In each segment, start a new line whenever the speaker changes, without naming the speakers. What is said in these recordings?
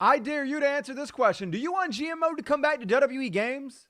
I dare you to answer this question. Do you want GM mode to come back to WWE games?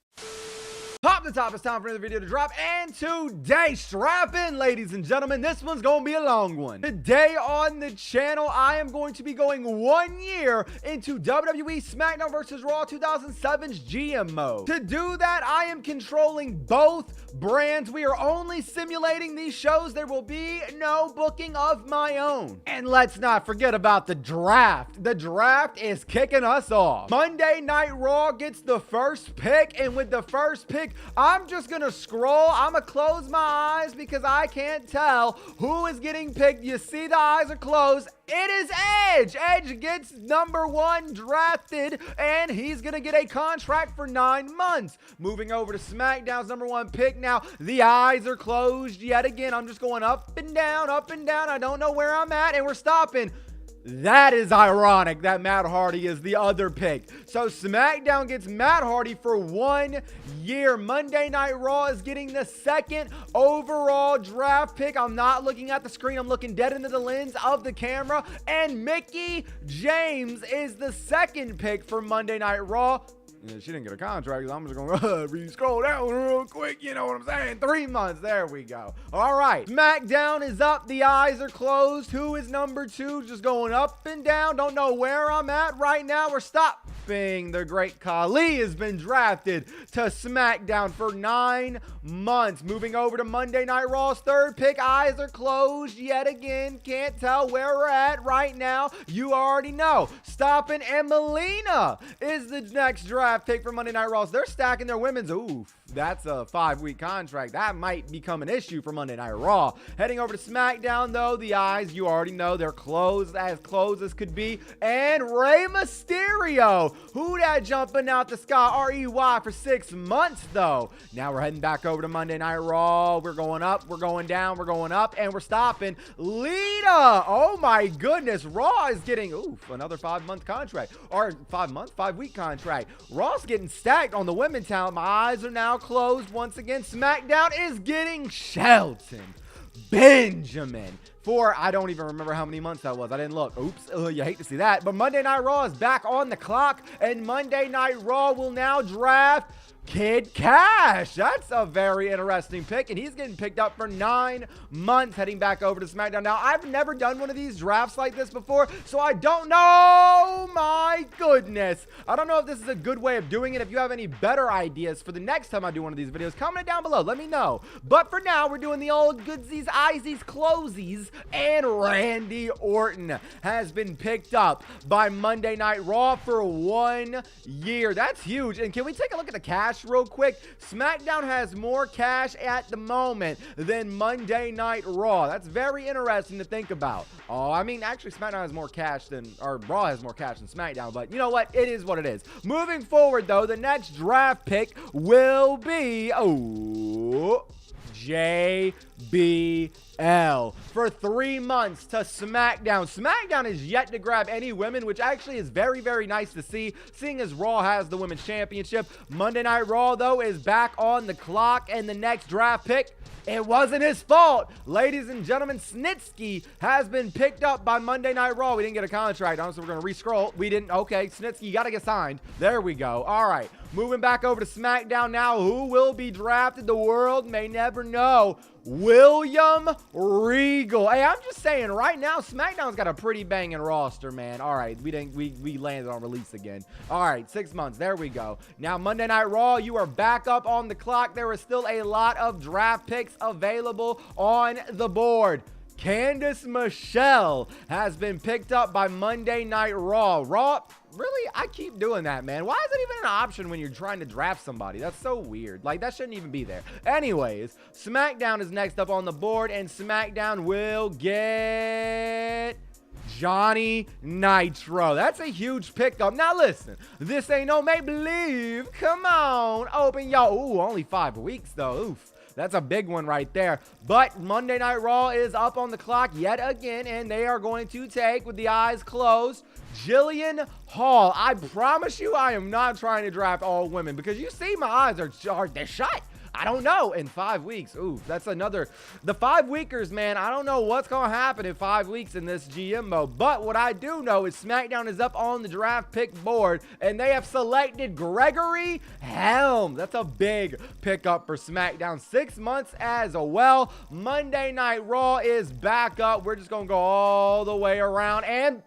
Pop the top, it's time for another video to drop, and today, strap in, ladies and gentlemen, this one's gonna be a long one. Today on the channel, I am going to be going 1 year into WWE SmackDown vs. Raw 2007's GM mode. To do that, I am controlling both brands. We are only simulating these shows. There will be no booking of my own. And let's not forget about the draft. The draft is kicking us off. Monday Night Raw gets the first pick, and with the first pick, I'm just gonna scroll. I'm gonna close my eyes because I can't tell who is getting picked. You see the eyes are closed. It is Edge. Edge gets #1 drafted, and he's gonna get a contract for 9 months. Moving over to SmackDown's #1 pick now. The eyes are closed yet again. I'm just going up and down, up and down. I don't know where I'm at, and we're stopping. That is ironic that Matt Hardy is the other pick. So SmackDown gets Matt Hardy for 1 year. Monday Night Raw is getting the second overall draft pick. I'm not looking at the screen. I'm looking dead into the lens of the camera. And Mickie James is the second pick for Monday Night Raw. Yeah, she didn't get a contract. I'm just going to re-scroll down real quick. You know what I'm saying? 3 months. There we go. All right. SmackDown is up. The eyes are closed. Who is #2? Just going up and down. Don't know where I'm at right now. We're stopping. The Great Khali has been drafted to SmackDown for 9 months. Moving over to Monday Night Raw's third pick. Eyes are closed yet again. Can't tell where we're at right now. You already know. Stopping, and Melina is the next draft pick for Monday Night Raw. So they're stacking their women's. Oof, that's a 5-week contract. That might become an issue for Monday Night Raw. Heading over to SmackDown, though, the eyes, you already know, they're closed as could be. And Rey Mysterio, who that jumping out the sky, REY, for 6 months, though. Now we're heading back over to Monday Night Raw. We're going up, we're going down, we're going up, and we're stopping. Lita, oh my goodness, Raw is getting, oof, another 5-month contract, or 5-week contract. Raw's getting stacked on the women talent. My eyes are now closed once again. SmackDown is getting Shelton Benjamin for, I don't even remember how many months that was. I didn't look. Oops. You hate to see that. But Monday Night Raw is back on the clock, and Monday Night Raw will now draft Kid Cash. That's a very interesting pick, and he's getting picked up for 9 months. Heading back over to SmackDown now. I've never done one of these drafts like this before, so I don't know. My goodness, I don't know if this is a good way of doing it. If you have any better ideas for the next time I do one of these videos, comment it down below, let me know. But for now, we're doing the old goodsies, eyesies, closies, and Randy Orton has been picked up by Monday Night Raw for 1 year. That's huge. And can we take a look at the cash real quick? SmackDown has more cash at the moment than Monday Night Raw. That's very interesting to think about. Oh, I mean, actually, SmackDown has more cash than, or Raw has more cash than SmackDown, but you know what? It is what it is. Moving forward, though, the next draft pick will be, JBL for 3 months to SmackDown. SmackDown is yet to grab any women, which actually is very, very nice to see, seeing as Raw has the Women's Championship. Monday Night Raw, though, is back on the clock, and the next draft pick, it wasn't his fault. Ladies and gentlemen, Snitsky has been picked up by Monday Night Raw. We didn't get a contract on, so we're going to re-scroll. We didn't. Okay, Snitsky, you got to get signed. There we go. All right. Moving back over to SmackDown now. Who will be drafted? The world may never know. William Regal. Hey, I'm just saying, right now, SmackDown's got a pretty banging roster, man. All right, we landed on release again. All right, 6 months. There we go. Now, Monday Night Raw, you are back up on the clock. There is still a lot of draft picks available on the board. Candice Michelle has been picked up by Monday Night Raw. Really? I keep doing that, man. Why is it even an option when you're trying to draft somebody? That's so weird. Like, that shouldn't even be there. Anyways, SmackDown is next up on the board, and SmackDown will get Johnny Nitro. That's a huge pickup. Now listen, this ain't no make-believe. Come on, open y'all. Ooh, only 5 weeks though. Oof. That's a big one right there. But Monday Night Raw is up on the clock yet again, and they are going to take, with the eyes closed, Jillian Hall. I promise you I am not trying to draft all women, because you see my eyes are they're shut. I don't know. In 5 weeks. Ooh, that's another. The 5 weekers, man. I don't know what's going to happen in 5 weeks in this GM mode. But what I do know is SmackDown is up on the draft pick board, and they have selected Gregory Helms. That's a big pickup for SmackDown. 6 months as well. Monday Night Raw is back up. We're just going to go all the way around, and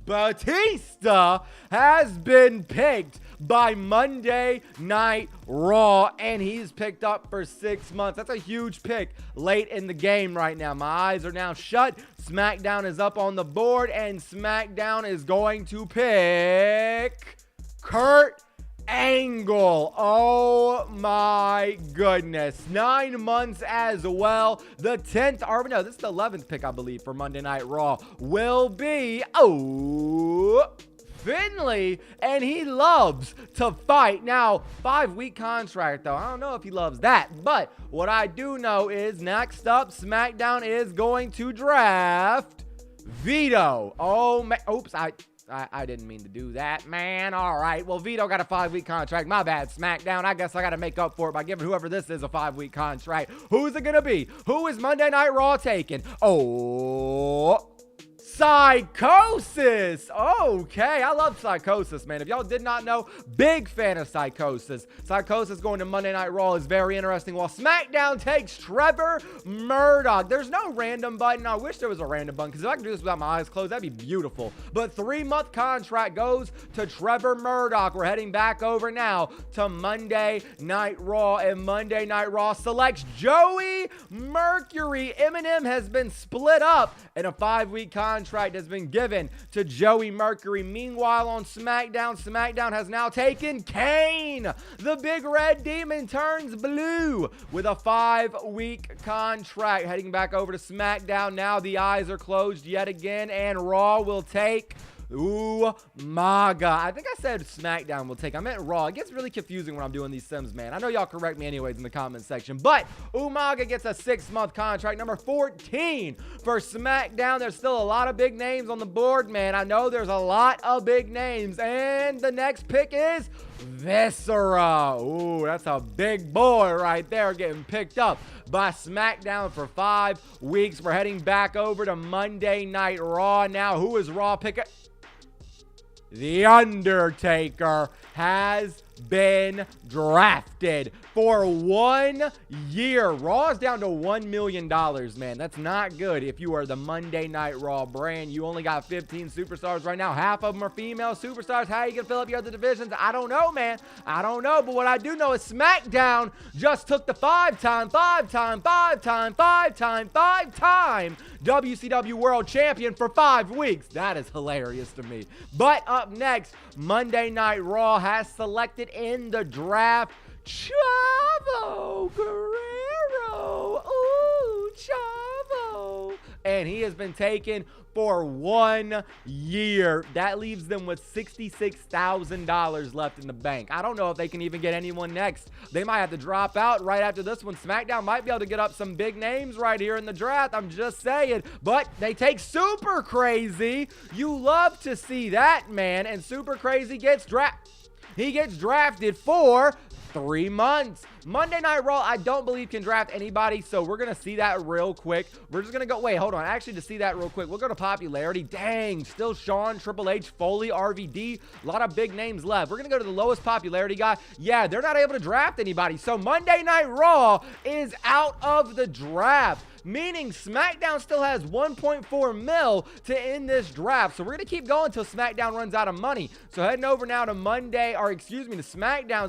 Batista has been picked by Monday Night Raw, and he's picked up for 6 months. That's a huge pick late in the game right now. My eyes are now shut. SmackDown is up on the board, and SmackDown is going to pick Kurt Angle. Oh my goodness. 9 months as well. The 10th, or no, this is the 11th pick, I believe, for Monday Night Raw will be Finley, and he loves to fight. Now, 5-week contract, though. I don't know if he loves that, but what I do know is next up, SmackDown is going to draft Vito. Oh, man. Oops, I didn't mean to do that, man. All right. Well, Vito got a 5-week contract. My bad, SmackDown. I guess I got to make up for it by giving whoever this is a 5-week contract. Who's it going to be? Who is Monday Night Raw taking? Oh, Psychosis. Okay, I love Psychosis, man. If y'all did not know, big fan of Psychosis. Psychosis going to Monday Night Raw is very interesting. While SmackDown takes Trevor Murdoch. There's no random button. I wish there was a random button, because if I could do this without my eyes closed, that'd be beautiful. But 3-month contract goes to Trevor Murdoch. We're heading back over now to Monday Night Raw, and Monday Night Raw selects Joey Mercury. Eminem has been split up, and a 5-week contract has been given to Joey Mercury. Meanwhile, on SmackDown has now taken Kane. The Big Red Demon turns blue with a 5-week contract. Heading back over to SmackDown now. The eyes are closed yet again, and Raw will take Umaga. I think I said SmackDown will take. I meant Raw. It gets really confusing when I'm doing these sims, man. I know y'all correct me anyways in the comment section, but Umaga gets a 6-month contract. Number 14 for SmackDown. There's still a lot of big names on the board, man. I know there's a lot of big names, and the next pick is Viscera. Ooh, that's a big boy right there getting picked up by SmackDown for 5 weeks. We're heading back over to Monday Night Raw now. Who is Raw picking? The Undertaker has been drafted for 1 year. Raw is down to $1 million, man. That's not good if you are the Monday Night Raw brand. You only got 15 superstars right now. Half of them are female superstars. How are you going to fill up your other divisions? I don't know, man. I don't know. But what I do know is SmackDown just took the 5-time WCW World Champion for 5 weeks. That is hilarious to me. But up next, Monday Night Raw has selected in the draft Chavo Guerrero. Ooh, Chavo. And he has been taken for 1 year. That leaves them with $66,000 left in the bank. I don't know if they can even get anyone next. They might have to drop out right after this one. SmackDown might be able to get up some big names right here in the draft. I'm just saying. But they take Super Crazy. You love to see that, man. And Super Crazy gets drafted. He gets drafted for 3 months. Monday Night Raw, I don't believe can draft anybody, so we're going to see that real quick. We're just going to go, wait, hold on. Actually, to see that real quick, we'll go to popularity. Dang, still Shawn, Triple H, Foley, RVD. A lot of big names left. We're going to go to the lowest popularity guy. Yeah, they're not able to draft anybody, so Monday Night Raw is out of the draft, meaning SmackDown still has 1.4 mil to end this draft. So we're going to keep going until SmackDown runs out of money. So heading over now to SmackDown.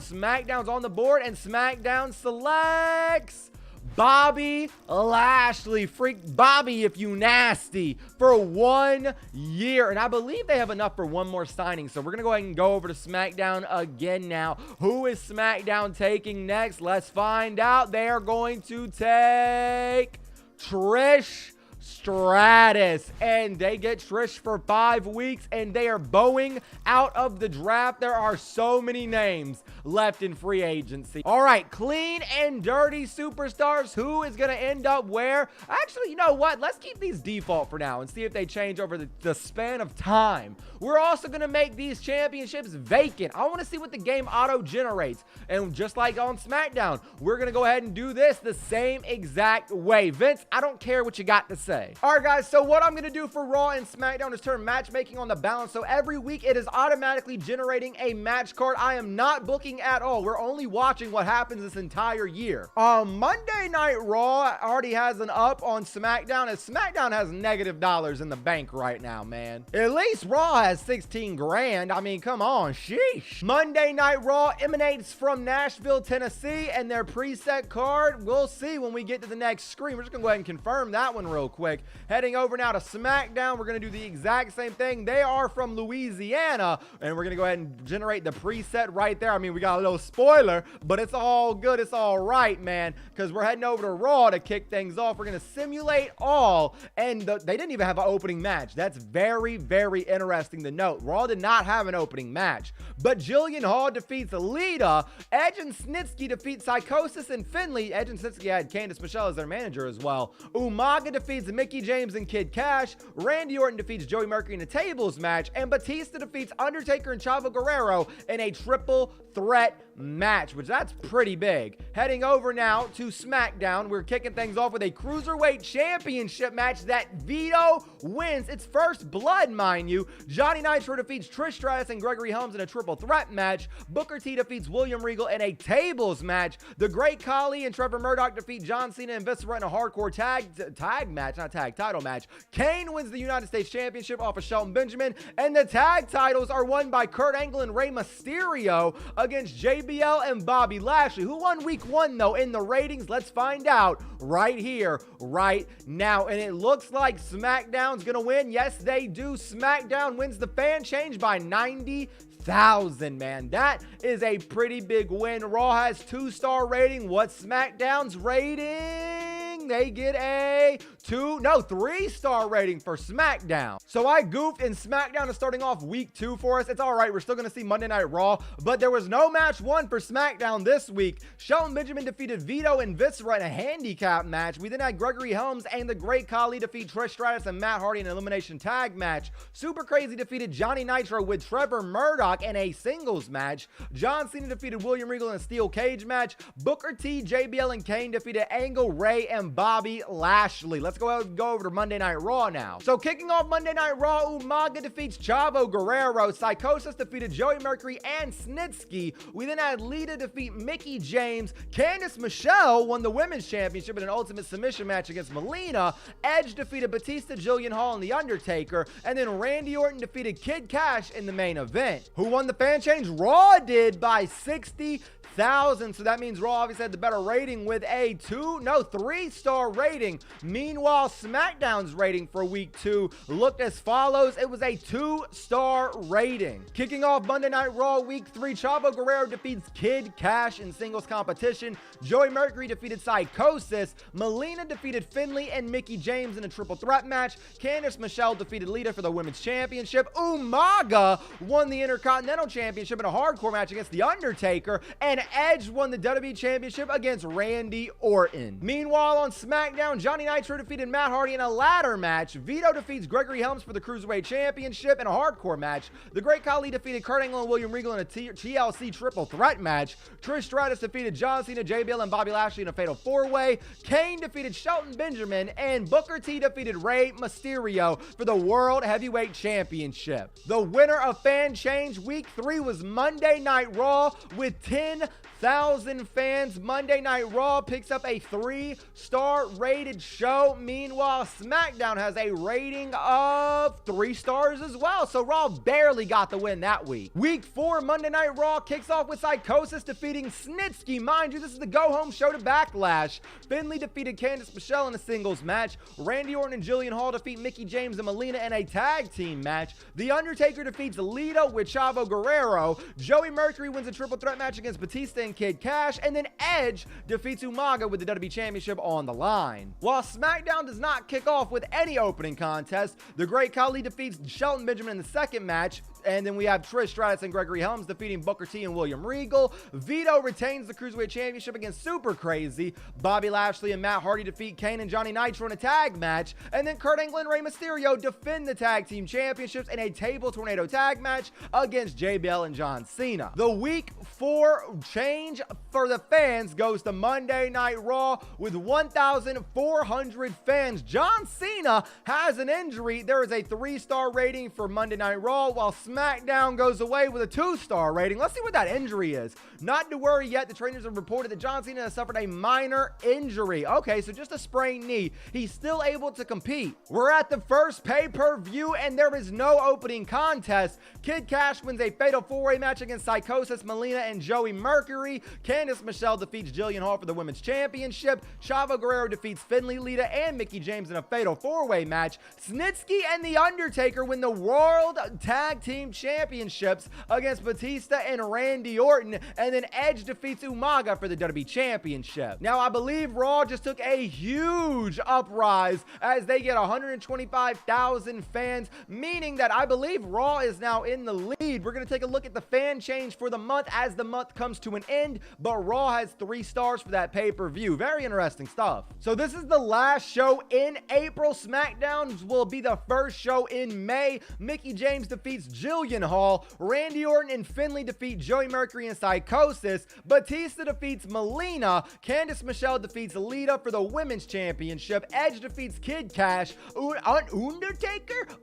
SmackDown's on the board, and SmackDown selects Bobby Lashley. Freak Bobby if you nasty, for 1 year. And I believe they have enough for one more signing. So we're going to go ahead and go over to SmackDown again now. Who is SmackDown taking next? Let's find out. They are going to take Trish Stratus, and they get Trish for 5 weeks, and they are bowing out of the draft. There are so many names left in free agency. All right, clean and dirty superstars. Who is going to end up where? Actually, you know what? Let's keep these default for now and see if they change over the span of time. We're also going to make these championships vacant. I want to see what the game auto generates. And just like on SmackDown, we're going to go ahead and do this the same exact way. Vince, I don't care what you got to say. All right, guys, so what I'm going to do for Raw and SmackDown is turn matchmaking on the balance. So every week it is automatically generating a match card. I am not booking at all. We're only watching what happens this entire year. Monday Night Raw already has an up on SmackDown, as SmackDown has negative dollars in the bank right now, man. At least Raw has 16 grand. I mean, come on, sheesh. Monday Night Raw emanates from Nashville, Tennessee, and their preset card, we'll see when we get to the next screen. We're just gonna go ahead and confirm that one real quick. Heading over now to SmackDown, we're gonna do the exact same thing. They are from Louisiana, and we're gonna go ahead and generate the preset right there. I mean, we got a little spoiler, but it's all good. It's all right, man, because we're heading over to Raw to kick things off. We're gonna simulate all, and they didn't even have an opening match. That's very, very interesting to note. Raw did not have an opening match, but Jillian Hall defeats Lita. Edge and Snitsky defeat Psychosis and Finley. Edge and Snitsky had Candice Michelle as their manager as well. Umaga defeats Mickie James and Kid Cash. Randy Orton defeats Joey Mercury in a tables match, and Batista defeats Undertaker and Chavo Guerrero in a triple threat match, which that's pretty big. Heading over now to SmackDown, we're kicking things off with a Cruiserweight Championship match that Vito wins. It's first blood, mind you. Johnny Nitro defeats Trish Stratus and Gregory Helms in a triple threat match. Booker T defeats William Regal in a tables match. The Great Khali and Trevor Murdoch defeat John Cena and Viscera in a hardcore title match. Kane wins the United States Championship off of Shelton Benjamin, and the tag titles are won by Kurt Angle and Rey Mysterio against JBL and Bobby Lashley. Who won week 1 though in the ratings? Let's find out right here, right now. And it looks like SmackDown's gonna win. Yes, they do. SmackDown wins the fan change by 90,000, man. That is a pretty big win. Raw has 2-star rating. What's SmackDown's rating? They get a 3-star rating for SmackDown. So I goofed, and SmackDown is starting off week 2 for us. It's all right. We're still going to see Monday Night Raw, but there was no match 1 for SmackDown this week. Shelton Benjamin defeated Vito and Viscera in a handicap match. We then had Gregory Helms and the Great Khali defeat Trish Stratus and Matt Hardy in an elimination tag match. Super Crazy defeated Johnny Nitro with Trevor Murdoch in a singles match. John Cena defeated William Regal in a steel cage match. Booker T, JBL, and Kane defeated Angle, Ray, and Bobby Lashley. Let's go over to Monday Night Raw now. So kicking off Monday Night Raw, Umaga defeats Chavo Guerrero. Psychosis defeated Joey Mercury and Snitsky. We then had Lita defeat Mickie James. Candice Michelle won the Women's Championship in an Ultimate Submission match against Melina. Edge defeated Batista, Jillian Hall, and The Undertaker. And then Randy Orton defeated Kid Cash in the main event. Who won the fan change? Raw did by 60,000. So that means Raw obviously had the better rating with a 3-star rating. Meanwhile, SmackDown's rating for week 2 looked as follows. It was a 2-star rating. Kicking off Monday Night Raw week 3, Chavo Guerrero defeats Kid Cash in singles competition. Joey Mercury defeated Psychosis. Melina defeated Finley and Mickie James in a triple threat match. Candice Michelle defeated Lita for the Women's Championship. Umaga won the Intercontinental Championship in a hardcore match against The Undertaker. And Edge won the WWE Championship against Randy Orton. Meanwhile, on SmackDown, Johnny Nitro defeated Matt Hardy in a ladder match. Vito defeats Gregory Helms for the Cruiserweight Championship in a hardcore match. The Great Khali defeated Kurt Angle and William Regal in a TLC triple threat match. Trish Stratus defeated John Cena, JBL, and Bobby Lashley in a fatal 4-way. Kane defeated Shelton Benjamin, and Booker T defeated Rey Mysterio for the World Heavyweight Championship. The winner of Fan Change Week 3 was Monday Night Raw with 10,000 fans. Monday Night Raw picks up a 3-star rated show. Meanwhile, SmackDown has a rating of 3 stars as well. So Raw barely got the win that week. Week 4, Monday Night Raw kicks off with Psychosis defeating Snitsky. Mind you, this is the go-home show to Backlash. Finley defeated Candice Michelle in a singles match. Randy Orton and Jillian Hall defeat Mickie James and Melina in a tag team match. The Undertaker defeats Lita with Chavo Guerrero. Joey Mercury wins a triple threat match against Batista and Kid Cash. And then Edge defeats Umaga with the WWE Championship on the line. While SmackDown SmackDown does not kick off with any opening contest. The Great Khali defeats Shelton Benjamin in the second match. And then we have Trish Stratus and Gregory Helms defeating Booker T and William Regal. Vito retains the Cruiserweight Championship against Super Crazy. Bobby Lashley and Matt Hardy defeat Kane and Johnny Nitro in a tag match. And then Kurt Angle and Rey Mysterio defend the Tag Team Championships in a Table Tornado tag match against JBL and John Cena. The week 4 change for the fans goes to Monday Night Raw with 1,400 fans. John Cena has an injury. There is a 3-star rating for Monday Night Raw, while SmackDown goes away with a 2-star rating. Let's see what that injury is. Not to worry yet. The trainers have reported that John Cena has suffered a minor injury. Okay, so just a sprained knee. He's still able to compete. We're at the first pay-per-view, and there is no opening contest. Kid Cash wins a fatal 4-way match against Psychosis, Melina, and Joey Mercury. Candice Michelle defeats Jillian Hall for the Women's Championship. Chavo Guerrero defeats Finley, Lita, and Mickie James in a fatal 4-way match. Snitsky and The Undertaker win the World Tag Team Championships against Batista and Randy Orton, and then Edge defeats Umaga for the WWE Championship. Now, I believe Raw just took a huge uprise as they get 125,000 fans, meaning that I believe Raw is now in the lead. We're going to take a look at the fan change for the month as the month comes to an end, but Raw has 3 stars for that pay-per-view. Very interesting stuff. So this is the last show in April. SmackDown will be the first show in May. Mickie James defeats Jillian Hall. Randy Orton and Finley defeat Joey Mercury and Psychosis. Batista defeats Melina. Candice Michelle defeats Lita for the Women's Championship. Edge defeats Kid Cash.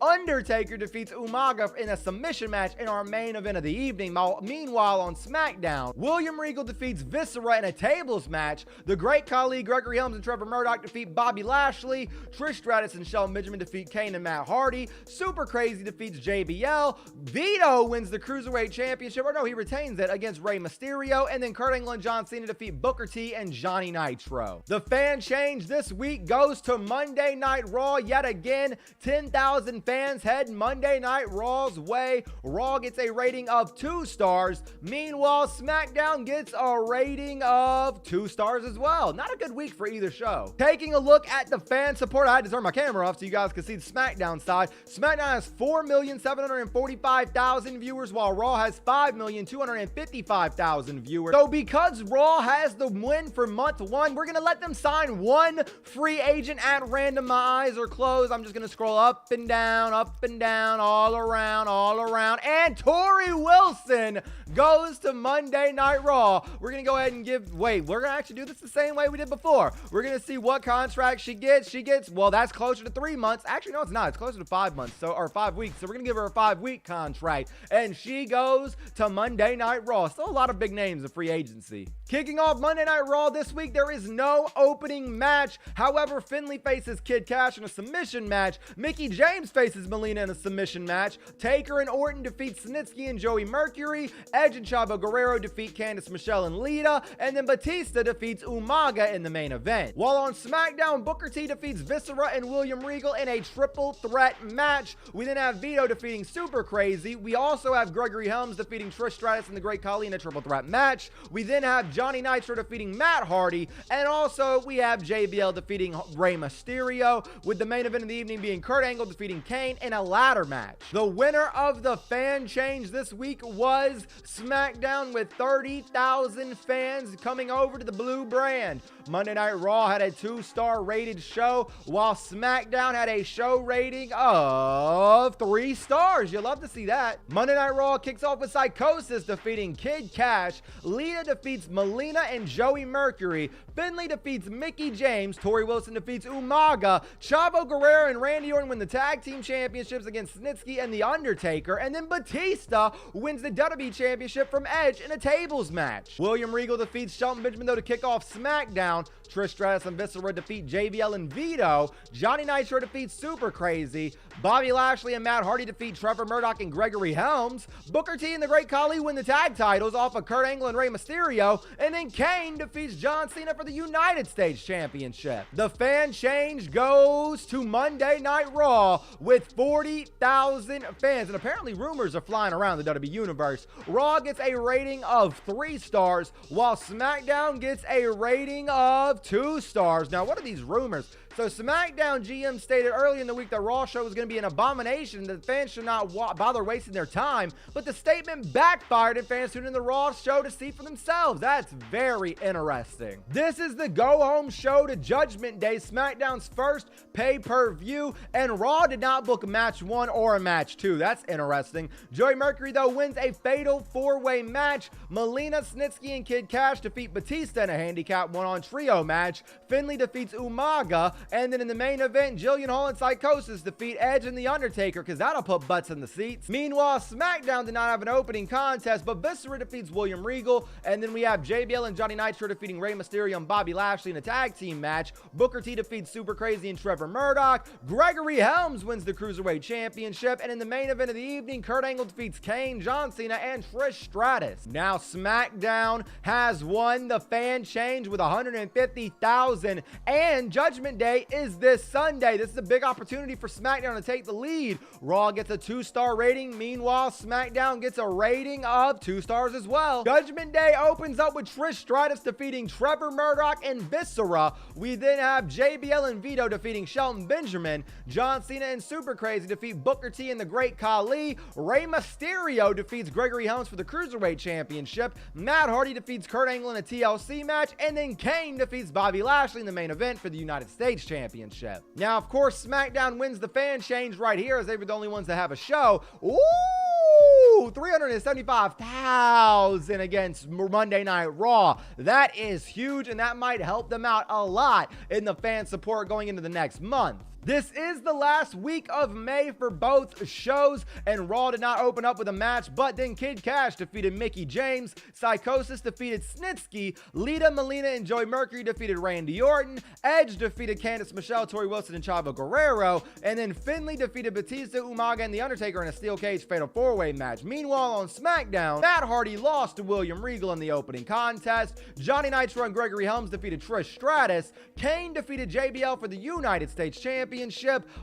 Undertaker defeats Umaga in a submission match in our main event of the evening. Meanwhile, on SmackDown, William Regal defeats Viscera in a tables match. The Great Khali, Gregory Helms, and Trevor Murdoch defeat Bobby Lashley. Trish Stratus and Shelton Benjamin defeat Kane and Matt Hardy. Super Crazy defeats JBL. Vito wins the Cruiserweight Championship, or no, he retains it against Rey Mysterio, and then Kurt Angle and John Cena defeat Booker T and Johnny Nitro. The fan change this week goes to Monday Night Raw yet again. 10,000 fans head Monday Night Raw's way. Raw gets a rating of 2 stars. Meanwhile, SmackDown gets a rating of 2 stars as well. Not a good week for either show. Taking a look at the fan support, I had to turn my camera off so you guys can see the SmackDown side. SmackDown has 4,745,000 viewers, while Raw has 5,255,000 viewers. So because Raw has the win for month 1, we're going to let them sign 1 free agent at random. My eyes are closed. I'm just going to scroll up and down, all around. And Tori Wilson goes to Monday Night Raw. We're going to go ahead and we're going to actually do this the same way we did before. We're going to see what contract she gets. Well, that's closer to 3 months. Actually, no, it's not. It's closer to 5 months, or 5 weeks. So we're going to give her a 5-week contract, and she goes to Monday Night Raw. Still a lot of big names in free agency. Kicking off Monday Night Raw this week, there is no opening match. However, Finley faces Kid Cash in a submission match. Mickie James faces Melina in a submission match. Taker and Orton defeat Snitsky and Joey Mercury. Edge and Chavo Guerrero defeat Candice Michelle and Lita. And then Batista defeats Umaga in the main event. While on SmackDown, Booker T defeats Viscera and William Regal in a triple threat match. We then have Vito defeating Super Crazy. We also have Gregory Helms defeating Trish Stratus and the Great Khali in a triple threat match. We then have Johnny Nitro defeating Matt Hardy. And also we have JBL defeating Rey Mysterio, with the main event of the evening being Kurt Angle defeating Kane in a ladder match. The winner of the fan change this week was SmackDown, with 30,000 fans coming over to the blue brand. Monday Night Raw had a 2-star rated show, while SmackDown had a show rating of 3 stars. You'll love to see that. Monday Night Raw kicks off with Psychosis defeating Kid Cash. Lita defeats Melina and Joey Mercury. Finley defeats Mickie James. Tori Wilson defeats Umaga. Chavo Guerrero and Randy Orton win the Tag Team Championships against Snitsky and The Undertaker. And then Batista wins the WWE Championship from Edge in a tables match. William Regal defeats Shelton Benjamin, though, to kick off SmackDown. Trish Stratus and Viscera defeat JBL and Vito. Johnny Nitro defeats Super Crazy. Bobby Lashley and Matt Hardy defeat Trevor Murdoch and Gregory Helms. Booker T and the Great Khali win the tag titles off of Kurt Angle and Rey Mysterio. And then Kane defeats John Cena for the United States Championship. The fan change goes to Monday Night Raw with 40,000 fans. And apparently rumors are flying around the WWE Universe. Raw gets a rating of 3 stars, while SmackDown gets a rating of 2 stars. Now, what are these rumors? So SmackDown GM stated early in the week that Raw show was going to be an abomination, that fans should not bother wasting their time, but the statement backfired and fans tuned in the Raw show to see for themselves. That's very interesting. This is the go-home show to Judgment Day, SmackDown's first pay-per-view, and Raw did not book a match 1 or a match 2. That's interesting. Joey Mercury, though, wins a fatal 4-way match. Melina, Snitsky, and Kid Cash defeat Batista in a handicap 1-on trio match. Finlay defeats Umaga, and then in the main event, Jillian Hall and Psychosis defeat Edge and The Undertaker, because that'll put butts in the seats. Meanwhile, SmackDown did not have an opening contest, but Viscera defeats William Regal, and then we have JBL and Johnny Nitro defeating Rey Mysterio and Bobby Lashley in a tag team match. Booker T defeats Super Crazy and Trevor Murdoch. Gregory Helms wins the Cruiserweight Championship, and in the main event of the evening, Kurt Angle defeats Kane, John Cena, and Trish Stratus. Now, SmackDown has won the fan change with 150,000, and Judgment Day is this Sunday. This is a big opportunity for SmackDown to take the lead. Raw gets a 2-star rating. Meanwhile, SmackDown gets a rating of 2 stars as well. Judgment Day opens up with Trish Stratus defeating Trevor Murdoch and Viscera. We then have JBL and Vito defeating Shelton Benjamin. John Cena and Super Crazy defeat Booker T and the Great Khali. Rey Mysterio defeats Gregory Helms for the Cruiserweight Championship. Matt Hardy defeats Kurt Angle in a TLC match, and then Kane defeats Bobby Lashley in the main event for the United States Championship. Now, of course, SmackDown wins the fan change right here, as they were the only ones to have a show. Ooh, 375,000 against Monday Night Raw. That is huge, and that might help them out a lot in the fan support going into the next month. This is the last week of May for both shows, and Raw did not open up with a match, but then Kid Cash defeated Mickie James, Psychosis defeated Snitsky, Lita, Melina, and Joey Mercury defeated Randy Orton, Edge defeated Candice Michelle, Tori Wilson, and Chavo Guerrero, and then Finlay defeated Batista, Umaga, and The Undertaker in a steel cage fatal 4-way match. Meanwhile, on SmackDown, Matt Hardy lost to William Regal in the opening contest, Johnny Nitro and Gregory Helms defeated Trish Stratus, Kane defeated JBL for the United States Championship,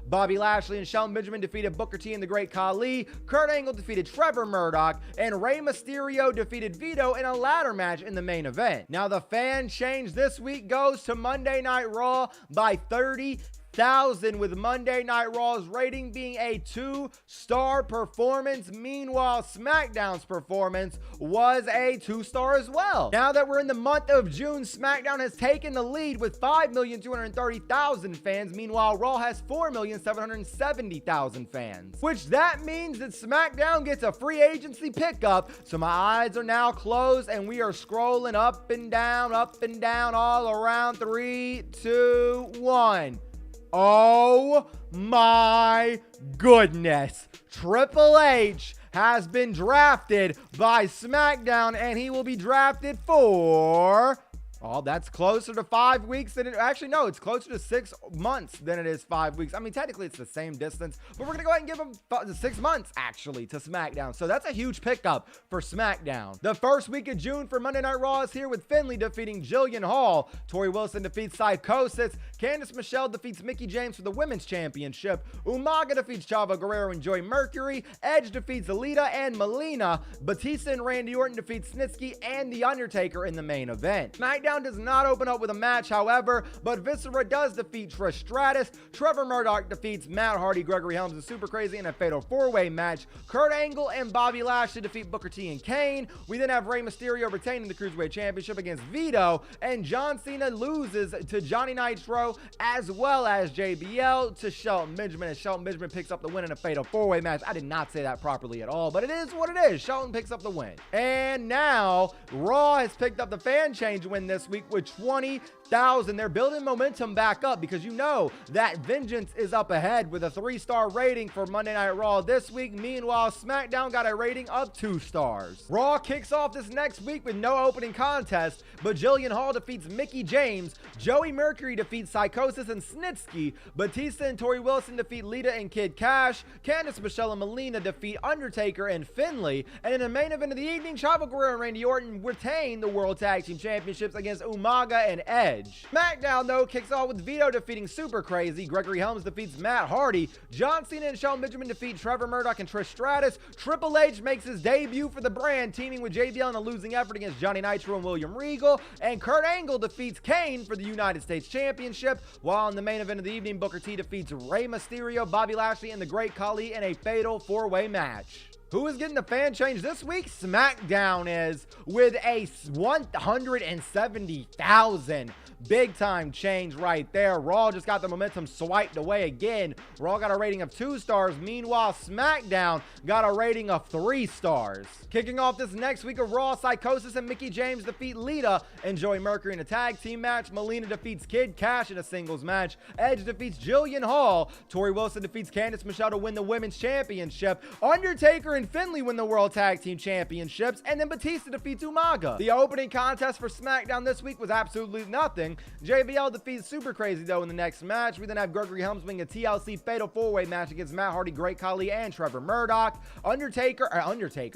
Bobby Lashley and Shelton Benjamin defeated Booker T and the Great Khali, Kurt Angle defeated Trevor Murdoch, and Rey Mysterio defeated Vito in a ladder match in the main event. Now, the fan change this week goes to Monday Night Raw by 30,000, with Monday Night Raw's rating being a 2-star performance. Meanwhile, SmackDown's performance was a 2-star as well. Now that we're in the month of June, SmackDown has taken the lead with 5,230,000 fans. Meanwhile, Raw has 4,770,000 fans, which that means that SmackDown gets a free agency pickup. So my eyes are now closed, and we are scrolling up and down, all around. 3, 2, 1. Oh my goodness. Triple H has been drafted by SmackDown, and he will be drafted for... oh, that's closer to 5 weeks than it... actually, no, it's closer to 6 months than it is 5 weeks. I mean, technically, it's the same distance, but we're going to go ahead and give him 6 months, actually, to SmackDown. So that's a huge pickup for SmackDown. The first week of June for Monday Night Raw is here with Finlay defeating Jillian Hall. Tori Wilson defeats Psychosis. Candice Michelle defeats Mickie James for the Women's Championship. Umaga defeats Chavo Guerrero and Joey Mercury. Edge defeats Alita and Melina. Batista and Randy Orton defeats Snitsky and The Undertaker in the main event. SmackDown does not open up with a match, however, but Viscera does defeat Trish Stratus. Trevor Murdoch defeats Matt Hardy, Gregory Helms, and Super Crazy in a fatal 4-way match. Kurt Angle and Bobby Lashley defeat Booker T and Kane. We then have Rey Mysterio retaining the Cruiserweight Championship against Vito, and John Cena loses to Johnny Nitro as well as JBL to Shelton Benjamin, and Shelton Benjamin picks up the win in a fatal 4-way match. I did not say that properly at all, but it is what it is. Shelton picks up the win. And now Raw has picked up the fan change win this week with 20,000. They're building momentum back up, because you know that vengeance is up ahead with a 3-star rating for Monday Night Raw this week. Meanwhile, SmackDown got a rating of 2 stars. Raw kicks off this next week with no opening contest, but Jillian Hall defeats Mickie James, Joey Mercury defeats Psychosis and Snitsky, Batista and Tori Wilson defeat Lita and Kid Cash, Candice Michelle and Melina defeat Undertaker and Finlay, and in the main event of the evening, Chavo Guerrero and Randy Orton retain the World Tag Team Championships against against Umaga and Edge. SmackDown, though, kicks off with Vito defeating Super Crazy. Gregory Helms defeats Matt Hardy. John Cena and Shelton Benjamin defeat Trevor Murdoch and Trish Stratus. Triple H makes his debut for the brand, teaming with JBL in a losing effort against Johnny Nitro and William Regal. And Kurt Angle defeats Kane for the United States Championship. While in the main event of the evening, Booker T defeats Rey Mysterio, Bobby Lashley, and the Great Khali in a fatal four-way match. Who is getting the fan change this week? SmackDown is, with a 170,000 big time change right there. Raw just got the momentum swiped away again. Raw got a rating of 2 stars. Meanwhile, SmackDown got a rating of 3 stars. Kicking off this next week of Raw, Psychosis and Mickie James defeat Lita and Joey Mercury in a tag team match. Melina defeats Kid Cash in a singles match. Edge defeats Jillian Hall. Tori Wilson defeats Candice Michelle to win the women's championship. Undertaker and Finlay win the World Tag Team Championships, and then Batista defeats Umaga. The opening contest for SmackDown this week was absolutely nothing. JBL defeats Super Crazy, though, in the next match. We then have Gregory Helms winning a TLC Fatal 4-Way match against Matt Hardy, Great Khali, and Trevor Murdoch. Undertaker,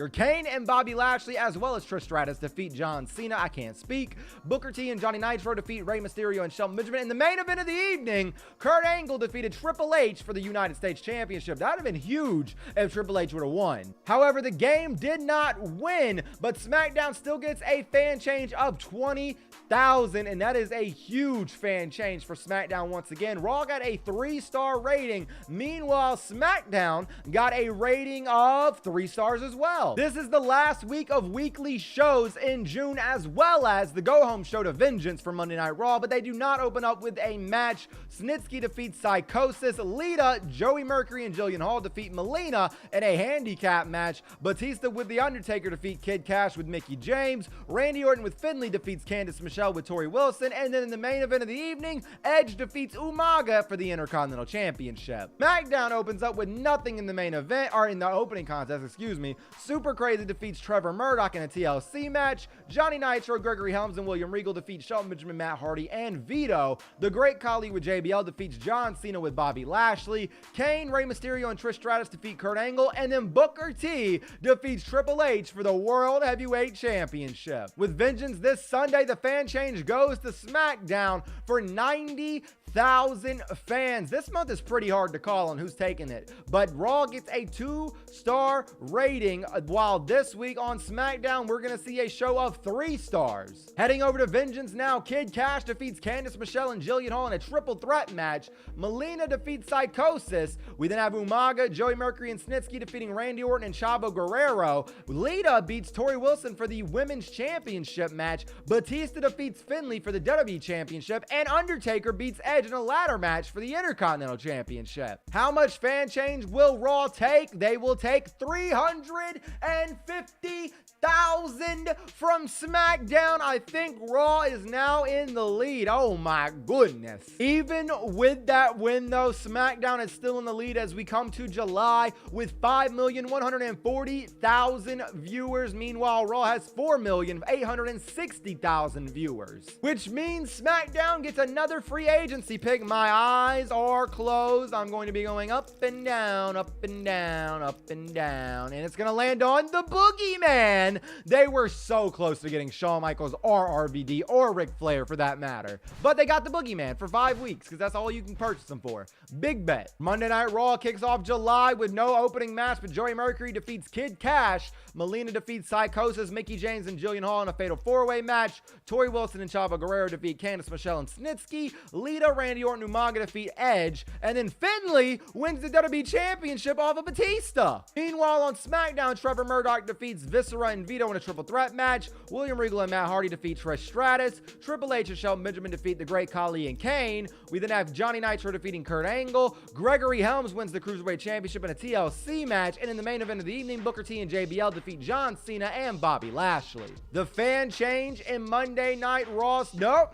Kane, and Bobby Lashley, as well as Trish Stratus, defeat John Cena. I can't speak. Booker T and Johnny Nitro defeat Rey Mysterio and Shelton Benjamin. In the main event of the evening, Kurt Angle defeated Triple H for the United States Championship. That would have been huge if Triple H would have won. However, the game did not win, but SmackDown still gets a fan change of 20,000, and that is a huge fan change for SmackDown once again. Raw got a 3-star rating. Meanwhile, SmackDown got a rating of 3 stars as well. This is the last week of weekly shows in June, as well as the go-home show to Vengeance for Monday Night Raw, but they do not open up with a match. Snitsky defeats Psychosis. Lita, Joey Mercury, and Jillian Hall defeat Melina in a handicap match. Batista with The Undertaker defeat Kid Cash with Mickie James. Randy Orton with Finlay defeats Candice Michelle with Tori Wilson. And then in the main event of the evening, Edge defeats Umaga for the Intercontinental Championship. SmackDown opens up with nothing in the main event, or in the opening contest, excuse me. Super Crazy defeats Trevor Murdoch in a TLC match. Johnny Nitro, Gregory Helms, and William Regal defeat Shelton Benjamin, Matt Hardy, and Vito. The Great Khali with JBL defeats John Cena with Bobby Lashley. Kane, Rey Mysterio, and Trish Stratus defeat Kurt Angle. And then Booker T defeats Triple H for the World Heavyweight Championship. With Vengeance this Sunday, the fan change goes to SmackDown for 90,000 fans. This month is pretty hard to call on who's taking it, but Raw gets a 2-star rating, while this week on SmackDown, we're going to see a show of 3 stars. Heading over to Vengeance now, Kid Cash defeats Candice Michelle and Jillian Hall in a triple threat match. Melina defeats Psychosis. We then have Umaga, Joey Mercury, and Snitsky defeating Randy Orton and Chavo Guerrero. Lita beats Tori Wilson for the Women's Championship match. Batista defeats Finlay for the WWE Championship, and Undertaker beats Edge in a ladder match for the Intercontinental Championship. How much fan change will Raw take? They will take 350,000 from SmackDown. I think Raw is now in the lead. Oh my goodness. Even with that win though, SmackDown is still in the lead as we come to July with 5,140,000 viewers. Meanwhile, Raw has 4,860,000 viewers, which means SmackDown gets another free agency pick. My eyes are closed. I'm going to be going up and down, up and down, up and down, and it's going to land on the Boogeyman. They were so close to getting Shawn Michaels or RVD or Ric Flair for that matter, but they got the Boogeyman for 5 weeks because that's all you can purchase them for. Big bet. Monday Night Raw kicks off July with no opening match, but Joey Mercury defeats Kid Cash. Melina defeats Psychosis, Mickie James, and Jillian Hall in a fatal 4-way match. Tori Wilson and Chavo Guerrero defeat Candice Michelle and Snitsky. Lita, Randy Orton, Umaga defeat Edge, and then Finlay wins the WWE Championship off of Batista. Meanwhile, on SmackDown, Trevor Murdoch defeats Viscera and Vito in a triple threat match. William Regal and Matt Hardy defeat Trish Stratus. Triple H and Shelton Benjamin defeat the Great Khali and Kane. We then have Johnny Nitro defeating Kurt Angle. Gregory Helms wins the Cruiserweight Championship in a TLC match, and in the main event of the evening, Booker T and JBL defeat John Cena and Bobby Lashley. The fan change in Monday Night Raw, nope,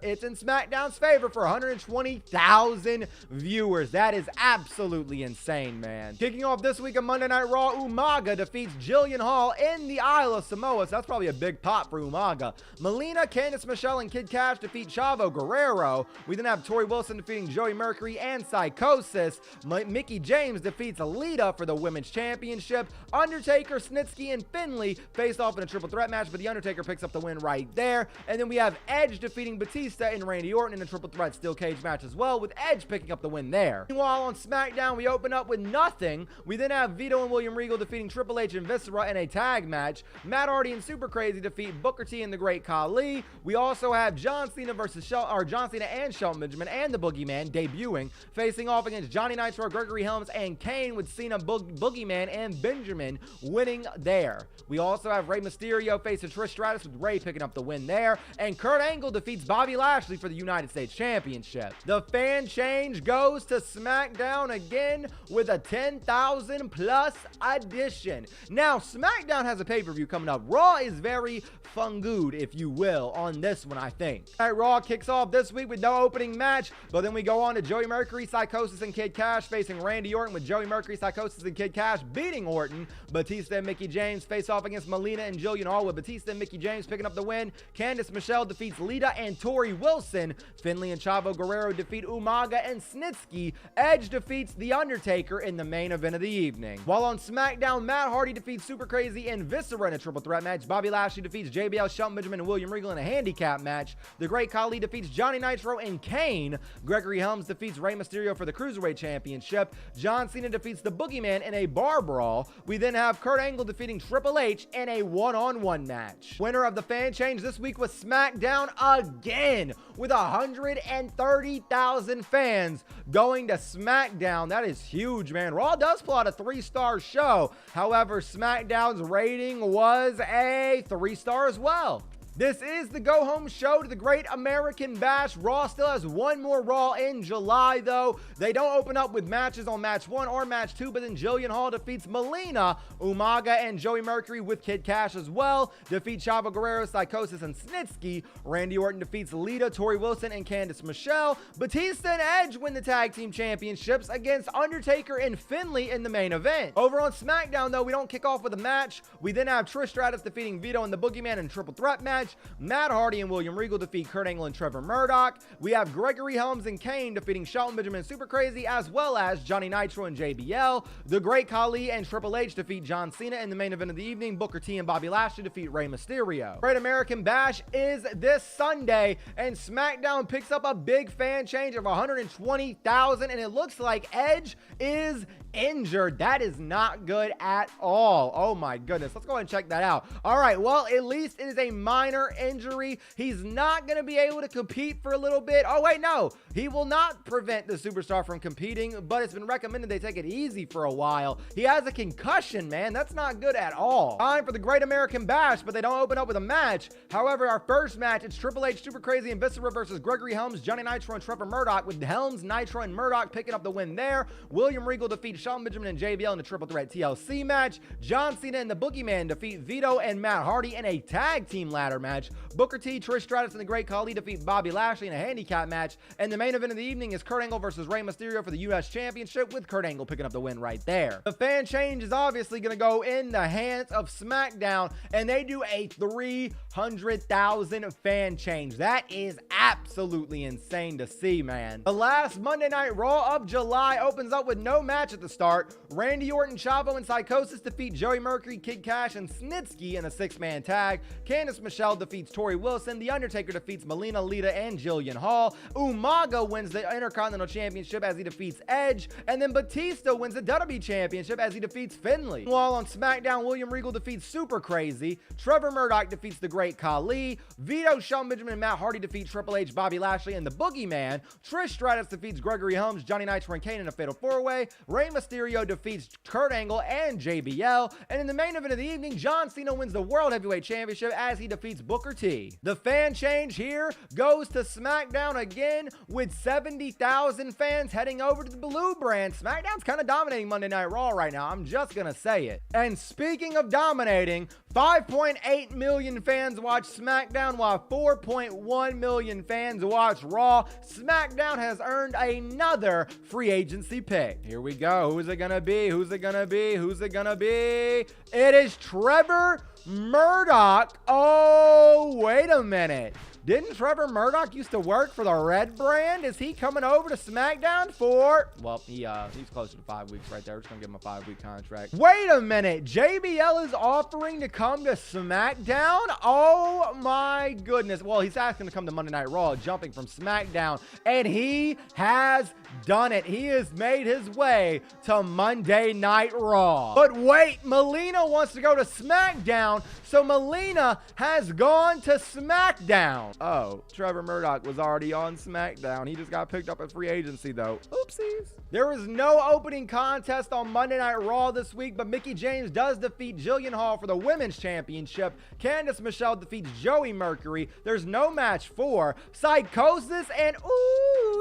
it's in SmackDown's favor for 120,000 viewers. That is absolutely insane, man. Kicking off this week of Monday Night Raw, Umaga defeats Jillian Hall in the Isle of Samoa, so that's probably a big pop for Umaga. Melina, Candice Michelle, and Kid Cash defeat Chavo Guerrero. We then have Tori Wilson defeating Joey Mercury and Psychosis. Mickie James defeats Lita for the Women's Championship. Undertaker, Snitsky, and Finlay face off in a triple threat match, but the Undertaker picks up the win right there. And then we have Edge defeating Batista and Randy Orton in a triple threat steel cage match as well, with Edge picking up the win there. Meanwhile, on SmackDown, we open up with nothing. We then have Vito and William Regal defeating Triple H and Viscera in a tag match. Matt Hardy and Super Crazy defeat Booker T and the Great Khali. We also have John Cena and Shelton Benjamin and the Boogeyman debuting, facing off against Johnny Nitro, Gregory Helms, and Kane, with Cena, Boogeyman, and Benjamin winning there. We also have Rey Mysterio facing Trish Stratus, with Rey picking up the win there, and Kurt Angle defeats Bobby Lashley for the United States Championship. The fan change goes to SmackDown again with a 10,000 plus edition. Now, SmackDown has a pay-per-view coming up. Raw is very fungood, if you will, on this one, I think. All right, Raw kicks off this week with no opening match, but then we go on to Joey Mercury, Psychosis, and Kid Cash facing Randy Orton, with Joey Mercury, Psychosis, and Kid Cash beating Orton. Batista and Mickie James face off against Melina and Jillian Hall, with Batista and Mickie James picking up the win. Candice Michelle defeats Lita and Tori Wilson. Finlay and Chavo Guerrero defeat Umaga and Snitsky. Edge defeats The Undertaker in the main event of the evening. While on SmackDown, Matt Hardy defeats Super Crazy and Viscera in a triple threat match. Bobby Lashley defeats JBL, Shelton Benjamin, and William Regal in a handicap match. The Great Khali defeats Johnny Nitro and Kane. Gregory Helms defeats Rey Mysterio for the Cruiserweight Championship. John Cena defeats the Boogeyman in a bar brawl. We then have Kurt Angle defeating Triple H in a one-on-one match. Winner of the fan change this week was SmackDown again, with 130,000 fans going to SmackDown. That is huge, man. Raw does pull out a 3-star show. However, SmackDown's rating was a 3-star as well. This is the go-home show to the Great American Bash. Raw still has one more Raw in July, though. They don't open up with matches on match 1 or match 2, but then Jillian Hall defeats Melina. Umaga and Joey Mercury, with Kid Cash as well, defeat Chavo Guerrero, Psychosis, and Snitsky. Randy Orton defeats Lita, Tori Wilson, and Candice Michelle. Batista and Edge win the tag team championships against Undertaker and Finlay in the main event. Over on SmackDown, though, we don't kick off with a match. We then have Trish Stratus defeating Vito and the Boogeyman in a triple threat match. Matt Hardy and William Regal defeat Kurt Angle and Trevor Murdoch. We have Gregory Helms and Kane defeating Shelton Benjamin and Super Crazy, as well as Johnny Nitro and JBL. The Great Khali and Triple H defeat John Cena in the main event of the evening. Booker T and Bobby Lashley defeat Rey Mysterio. Great American Bash is this Sunday, and SmackDown picks up a big fan change of 120,000, and it looks like Edge is injured. That is not good at all. Oh my goodness. Let's go ahead and check that out. All right, well, at least it is a minor injury. He's not going to be able to compete for a little bit. Oh wait, no, he will not prevent the superstar from competing, but it's been recommended they take it easy for a while. He has a concussion, man. That's not good at all. Time for the Great American Bash, but they don't open up with a match. However, our first match, it's Triple H, Super Crazy, and Viscera versus Gregory Helms, Johnny Nitro, and Trevor Murdoch, with Helms, Nitro, and Murdoch picking up the win there. William Regal defeats Shelton Benjamin and JBL in a triple threat TLC match. John Cena and the Boogeyman defeat Vito and Matt Hardy in a tag team ladder match. Booker T, Trish Stratus, and the Great Khali defeat Bobby Lashley in a handicap match. And the main event of the evening is Kurt Angle versus Rey Mysterio for the US Championship, with Kurt Angle picking up the win right there. The fan change is obviously going to go in the hands of SmackDown, and they do a 300,000 fan change. That is absolutely insane to see, man. The last Monday Night Raw of July opens up with no match at the start. Randy Orton, Chavo, and Psychosis defeat Joey Mercury, Kid Cash, and Snitsky in a 6-man tag. Candice Michelle defeats Tori Wilson. The Undertaker defeats Melina, Lita, and Jillian Hall. Umaga wins the Intercontinental Championship as he defeats Edge. And then Batista wins the WWE Championship as he defeats Finlay. While on SmackDown, William Regal defeats Super Crazy. Trevor Murdoch defeats the Great Khali. Vito, Shelton Benjamin, and Matt Hardy defeat Triple H, Bobby Lashley, and the Boogeyman. Trish Stratus defeats Gregory Helms, Johnny Nitro, and Kane in a fatal 4-way. Rey Mysterio defeats Kurt Angle and JBL. And in the main event of the evening, John Cena wins the World Heavyweight Championship as he defeats Booker T. The fan change here goes to SmackDown again, with 70,000 fans heading over to the Blue brand. SmackDown's kind of dominating Monday Night Raw right now. I'm just gonna say it. And speaking of dominating, 5.8 million fans watch SmackDown, while 4.1 million fans watch Raw. SmackDown has earned another free agency pick. Here we go. Who's it gonna be? Who's it gonna be? Who's it gonna be? It is Trevor Murdoch. Oh, wait a minute. Didn't Trevor Murdoch used to work for the Red brand? Is he coming over to SmackDown for... Well, he's closer to 5 weeks right there. We're just going to give him a 5-week contract. Wait a minute. JBL is offering to come to SmackDown? Oh, my goodness. Well, he's asking to come to Monday Night Raw, jumping from SmackDown. And he has done it. He has made his way to Monday Night Raw. But wait, Melina wants to go to SmackDown. So Melina has gone to SmackDown. Oh, Trevor Murdoch was already on SmackDown. He just got picked up at free agency, though. Oopsies. There was no opening contest on Monday Night Raw this week, but Mickie James does defeat Jillian Hall for the Women's Championship. Candice Michelle defeats Joey Mercury. There's no match for Psychosis and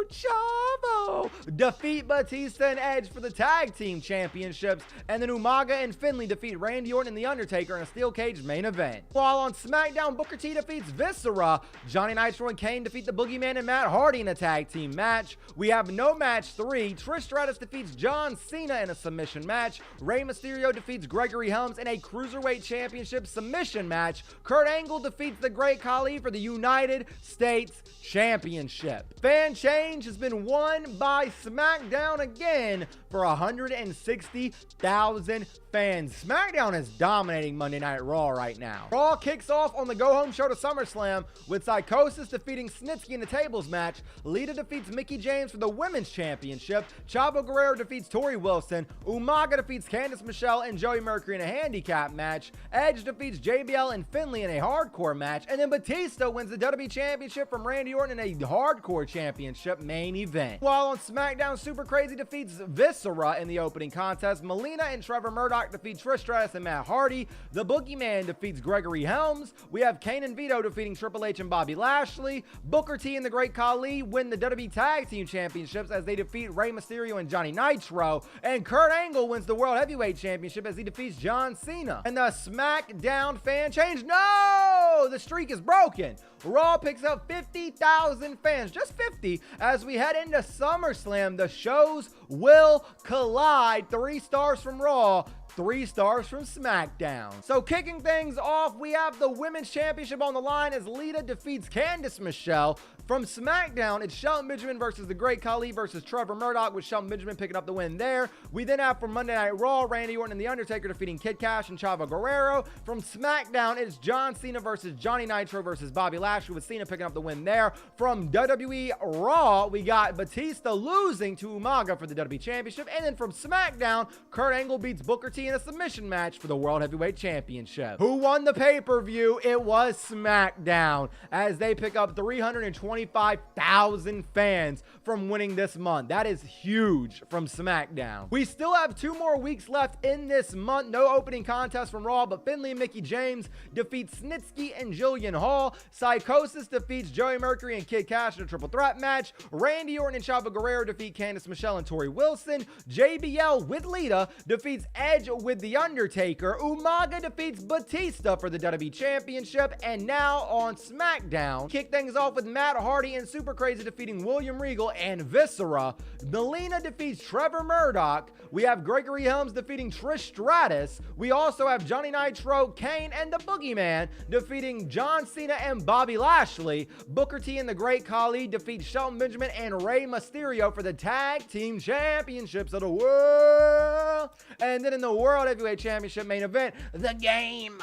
Chavo defeat Batista and Edge for the Tag Team Championships. And then Umaga and Finlay defeat Randy Orton and The Undertaker in a steel cage main event. While on SmackDown, Booker T defeats Viscera. Johnny Nitro and Kane defeat the Boogeyman and Matt Hardy in a tag team match. We have no match 3. Trish Stratus defeats John Cena in a submission match. Rey Mysterio defeats Gregory Helms in a Cruiserweight Championship submission match. Kurt Angle defeats the Great Khali for the United States Championship. Fan change has been won by SmackDown again for 160,000 fans. SmackDown is dominating Monday Night Raw right now. Raw kicks off on the go-home show to SummerSlam with Psychosis defeating Snitsky in a tables match. Lita defeats Mickie James for the Women's Championship. Chavo Guerrero defeats Tori Wilson. Umaga defeats Candice Michelle and Joey Mercury in a handicap match. Edge defeats JBL and Finlay in a hardcore match. And then Batista wins the WWE Championship from Randy Orton in a hardcore championship main event. While on SmackDown, Super Crazy defeats Viscera in the opening contest. Melina and Trevor Murdoch defeat Trish Stratus and Matt Hardy. The Boogeyman defeats Gregory Helms. We have Kane and Vito defeating Triple H and Bobby Lashley. Booker T and the Great Khali win the WWE Tag Team Championships as they defeat Rey Mysterio and Johnny Nitro. And Kurt Angle wins the World Heavyweight Championship as he defeats John Cena. And the SmackDown fan change. No! The streak is broken. Raw picks up 50,000 fans, just 50, as we head into SummerSlam. The shows will collide. 3 stars from Raw, 3 stars from SmackDown. So kicking things off, we have the Women's Championship on the line as Lita defeats Candice Michelle. From SmackDown, it's Shelton Benjamin versus the Great Khali versus Trevor Murdoch, with Shelton Benjamin picking up the win there. We then have from Monday Night Raw, Randy Orton and The Undertaker defeating Kid Cash and Chavo Guerrero. From SmackDown, it's John Cena versus Johnny Nitro versus Bobby Lashley, with Cena picking up the win there. From WWE Raw, we got Batista losing to Umaga for the WWE Championship. And then from SmackDown, Kurt Angle beats Booker T in a submission match for the World Heavyweight Championship. Who won the pay-per-view? It was SmackDown, as they pick up 325,000 fans from winning this month. That is huge from SmackDown. We still have 2 more weeks left in this month. No opening contest from Raw, but Finlay and Mickie James defeat Snitsky and Jillian Hall. Psychosis defeats Joey Mercury and Kid Cash in a triple threat match. Randy Orton and Chavo Guerrero defeat Candice Michelle and Tori Wilson. JBL with Lita defeats Edge with The Undertaker. Umaga defeats Batista for the WWE Championship. And now on SmackDown, kick things off with Matt Hardy and Super Crazy defeating William Regal and Viscera. Melina defeats Trevor Murdoch. We have Gregory Helms defeating Trish Stratus. We also have Johnny Nitro, Kane, and the Boogeyman defeating John Cena and Bobby Lashley. Booker T and the Great Khali defeat Shelton Benjamin and Rey Mysterio for the Tag Team Championships of the world. And then in the World Heavyweight Championship main event, The Game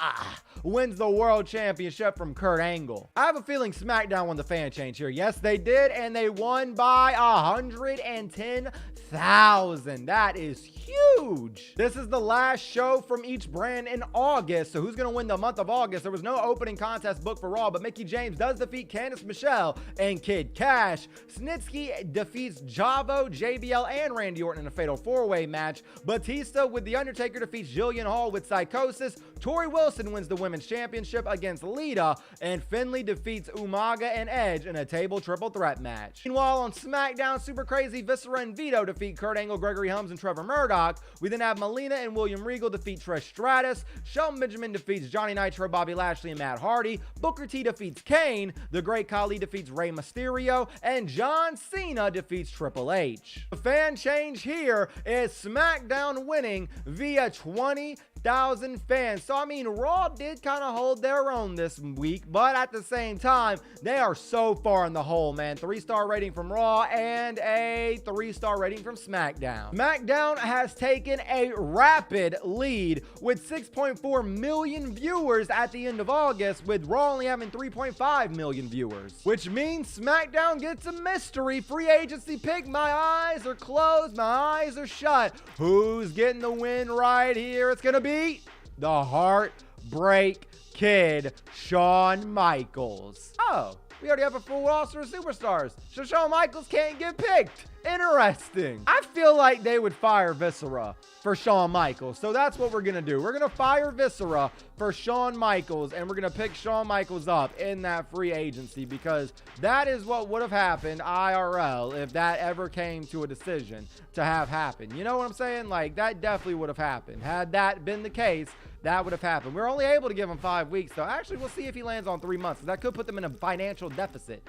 wins the World Championship from Kurt Angle. I have a feeling SmackDown won the fan change here. Yes, they did, and they won by 110,000. That is huge. This is the last show from each brand in August. So who's going to win the month of August? There was no opening contest booked for Raw, but Mickie James does defeat Candice Michelle and Kid Cash. Snitsky defeats Chavo, JBL, and Randy Orton in a fatal 4-way match. Batista with The Undertaker defeats Jillian Hall with Psychosis. Tori Wilson wins the Women's Championship against Lita, and Finlay defeats Umaga and Edge in a table triple threat match. Meanwhile, on SmackDown, Super Crazy, Viscera, and Vito defeat Kurt Angle, Gregory Helms, and Trevor Murdoch. We then have Melina and William Regal defeat Trish Stratus. Shelton Benjamin defeats Johnny Nitro, Bobby Lashley, and Matt Hardy. Booker T defeats Kane. The Great Khali defeats Rey Mysterio. And John Cena defeats Triple H. The fan change here is SmackDown winning via 20,000 fans. So, I mean, Raw did kind of hold their own this week, but at the same time, they are so far in the hole, man. 3-star rating from Raw and a 3-star rating from SmackDown. SmackDown has taken a rapid lead with 6.4 million viewers at the end of August, with Raw only having 3.5 million viewers, which means SmackDown gets a mystery free agency pick. My eyes are closed, my eyes are shut. Who's getting the win right here? It's gonna be the Heartbreak Kid, Shawn Michaels. Oh, we already have a full roster of superstars, so Shawn Michaels can't get picked. Interesting. I feel like they would fire Viscera for Shawn Michaels, so that's what we're gonna do. We're gonna fire Viscera for Shawn Michaels, and we're gonna pick Shawn Michaels up in that free agency, because that is what would have happened IRL if that ever came to a decision to have happen. You know what I'm saying? Like, that definitely would have happened. Had that been the case, that would have happened. We're only able to give him 5 weeks, though. Actually, we'll see if he lands on 3 months. That could put them in a financial deficit.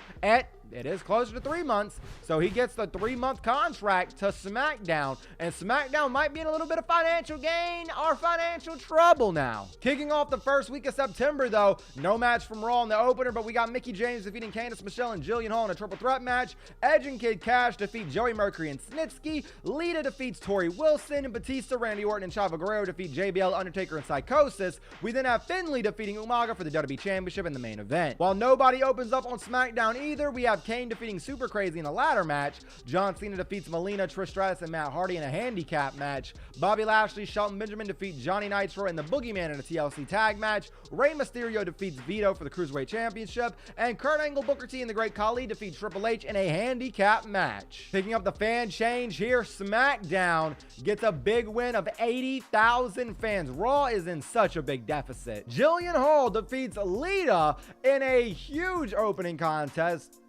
It is closer to 3 months, so he gets the 3-month contract to SmackDown, and SmackDown might be in a little bit of financial gain or financial trouble now. Kicking off the first week of September, though, no match from Raw in the opener, but we got Mickie James defeating Candice Michelle and Jillian Hall in a triple threat match. Edge and Kid Cash defeat Joey Mercury and Snitsky. Lita defeats Tori Wilson, and Batista, Randy Orton, and Chavo Guerrero defeat JBL, Undertaker, and Psychosis. We then have Finlay defeating Umaga for the WWE Championship in the main event. While nobody opens up on SmackDown either, we have Kane defeating Super Crazy in a ladder match. John Cena defeats Melina, Trish Stratus, and Matt Hardy in a handicap match. Bobby Lashley, Shelton Benjamin defeat Johnny Nitro and the Boogeyman in a TLC tag match. Rey Mysterio defeats Vito for the Cruiserweight Championship. And Kurt Angle, Booker T, and the Great Khali defeat Triple H in a handicap match. Picking up the fan change here, SmackDown gets a big win of 80,000 fans. Raw is in such a big deficit. Jillian Hall defeats Lita in a huge opening contest.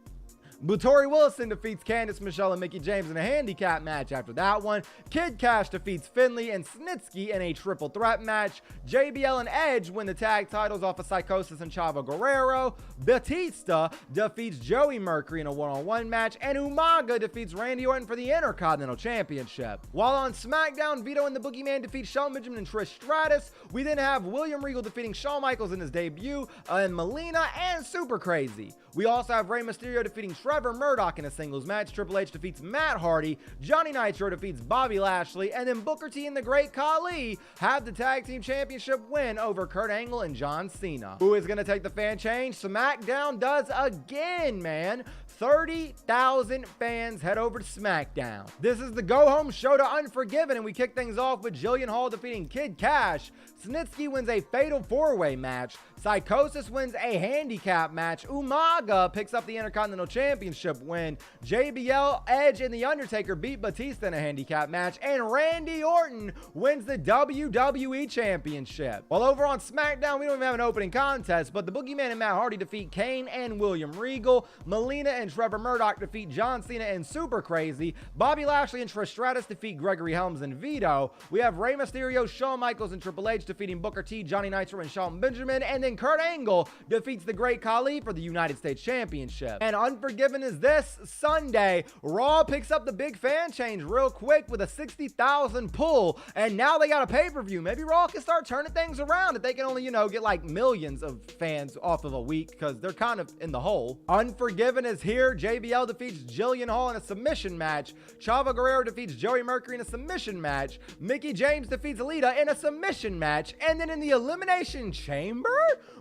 Tori Wilson defeats Candice Michelle and Mickie James in a handicap match after that one. Kid Cash defeats Finlay and Snitsky in a triple threat match. JBL and Edge win the tag titles off of Psychosis and Chavo Guerrero. Batista defeats Joey Mercury in a one-on-one match. And Umaga defeats Randy Orton for the Intercontinental Championship. While on SmackDown, Vito and the Boogeyman defeat Shelton Benjamin and Trish Stratus. We then have William Regal defeating Shawn Michaels in his debut, and Melina and Super Crazy. We also have Rey Mysterio defeating Trevor Murdoch in a singles match. Triple H defeats Matt Hardy. Johnny Nitro defeats Bobby Lashley. And then Booker T and the Great Khali have the tag team championship win over Kurt Angle and John Cena. Who is going to take the fan change? SmackDown does again, man. 30,000 fans head over to SmackDown. This is the go-home show to Unforgiven, and we kick things off with Jillian Hall defeating Kid Cash. Snitsky wins a fatal 4-way match. Psychosis wins a handicap match. Umaga picks up the Intercontinental Championship win. JBL, Edge, and The Undertaker beat Batista in a handicap match. And Randy Orton wins the WWE Championship. While over on SmackDown, we don't even have an opening contest, but the Boogeyman and Matt Hardy defeat Kane and William Regal. Melina and Trevor Murdoch defeat John Cena and Super Crazy. Bobby Lashley and Trish Stratus defeat Gregory Helms and Vito. We have Rey Mysterio, Shawn Michaels, and Triple H defeating Booker T, Johnny Nitro, and Shelton Benjamin. And then Kurt Angle defeats the Great Khali for the United States Championship. And Unforgiven is this Sunday. Raw picks up the big fan change real quick with a 60,000 pull, and now they got a pay-per-view. Maybe Raw can start turning things around if they can only, get like millions of fans off of a week, because they're kind of in the hole. Unforgiven is here. JBL defeats Jillian Hall in a submission match. Chavo Guerrero defeats Joey Mercury in a submission match. Mickie James defeats Lita in a submission match. And then in the Elimination Chamber,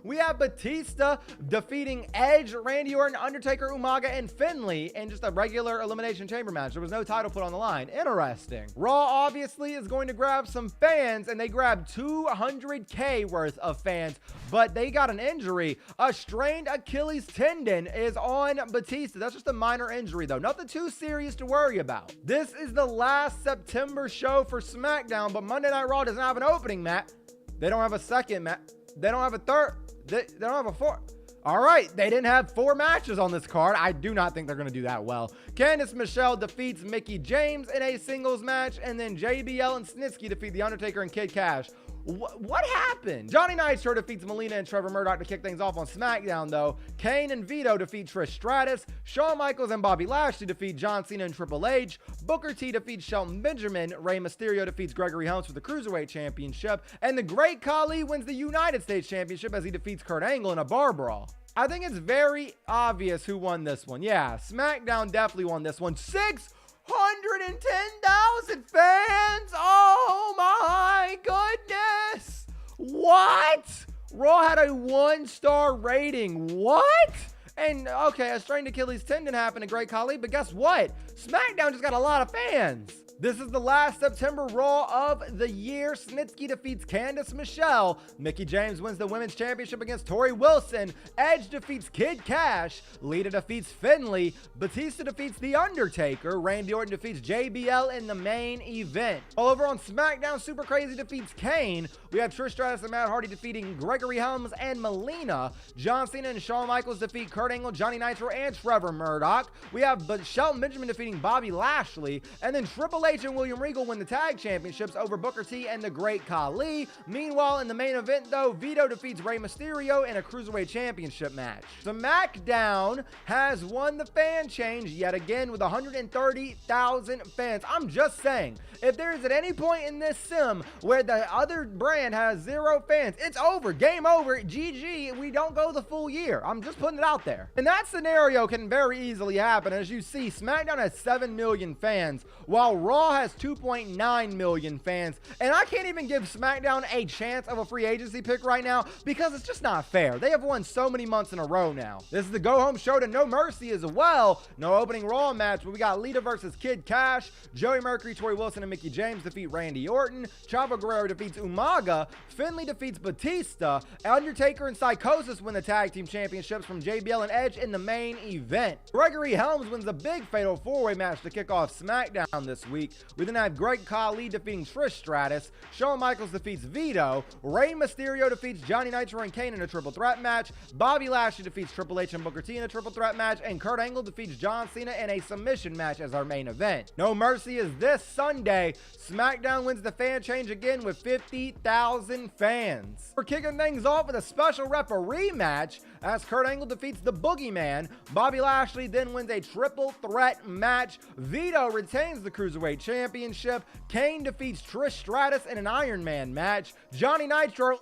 we have Batista defeating Edge, Randy Orton, Undertaker, Umaga, and Finlay in just a regular Elimination Chamber match. There was no title put on the line. Interesting. Raw obviously is going to grab some fans, and they grabbed 200K worth of fans, but they got an injury. A strained Achilles tendon is on Batista. That's just a minor injury, though. Nothing too serious to worry about. This is the last September show for SmackDown, but Monday Night Raw doesn't have an opening match. They don't have a second match. They don't have a third. They don't have a fourth. All right, they didn't have 4 matches on this card. I do not think they're going to do that well. Candice Michelle defeats Mickie James in a singles match, and then JBL and Snitsky defeat The Undertaker and Kid Cash. What happened? Johnny Nitro defeats Melina and Trevor Murdoch to kick things off on SmackDown, though. Kane and Vito defeat Trish Stratus. Shawn Michaels and Bobby Lashley defeat John Cena and Triple H. Booker T defeats Shelton Benjamin. Rey Mysterio defeats Gregory Helms for the Cruiserweight Championship. And the Great Khali wins the United States Championship as he defeats Kurt Angle in a bar brawl. I think it's very obvious who won this one. Yeah, SmackDown definitely won this one. 610,000 fans. Oh my goodness. What? Raw had a 1-star rating. What? And okay, a strained Achilles tendon happened to Great Khali, but guess what? SmackDown just got a lot of fans. This is the last September Raw of the year. Snitsky defeats Candice Michelle. Mickie James wins the Women's Championship against Tori Wilson. Edge defeats Kid Cash. Lita defeats Finlay. Batista defeats The Undertaker. Randy Orton defeats JBL in the main event. All over on SmackDown, Super Crazy defeats Kane. We have Trish Stratus and Matt Hardy defeating Gregory Helms and Melina. John Cena and Shawn Michaels defeat Kurt Angle, Johnny Nitro, and Trevor Murdoch. We have Shelton Benjamin defeating Bobby Lashley. And then Triple H and William Regal win the tag championships over Booker T and the Great Khali. Meanwhile, in the main event, though, Vito defeats Rey Mysterio in a Cruiserweight Championship match. SmackDown has won the fan change yet again with 130,000 fans. I'm just saying, if there is at any point in this sim where the other brand has 0 fans, it's over. Game over. GG. We don't go the full year. I'm just putting it out there. And that scenario can very easily happen. As you see, SmackDown has 7 million fans, while Raw has 2.9 million fans. And I can't even give SmackDown a chance of a free agency pick right now because it's just not fair. They have won so many months in a row now. This is the go-home show to No Mercy as well. No opening Raw match, but we got Lita versus Kid Cash. Joey Mercury, Tori Wilson, and Mickie James defeat Randy Orton. Chavo Guerrero defeats Umaga. Finlay defeats Batista. Undertaker and Psychosis win the tag team championships from JBL and Edge in the main event. Gregory Helms wins the big fatal 4-way match to kick off SmackDown this week. We then have Great Khali defeating Trish Stratus. Shawn Michaels defeats Vito. Rey Mysterio defeats Johnny Nitro and Kane in a triple threat match. Bobby Lashley defeats Triple H and Booker T in a triple threat match. And Kurt Angle defeats John Cena in a submission match as our main event. No Mercy is this Sunday. SmackDown wins the fan change again with 50,000 fans. We're kicking things off with a special referee match as Kurt Angle defeats the Boogeyman. Bobby Lashley then wins a triple threat match. Vito retains the Cruiserweight Championship. Kane defeats Trish Stratus in an Iron Man match. Johnny Nitro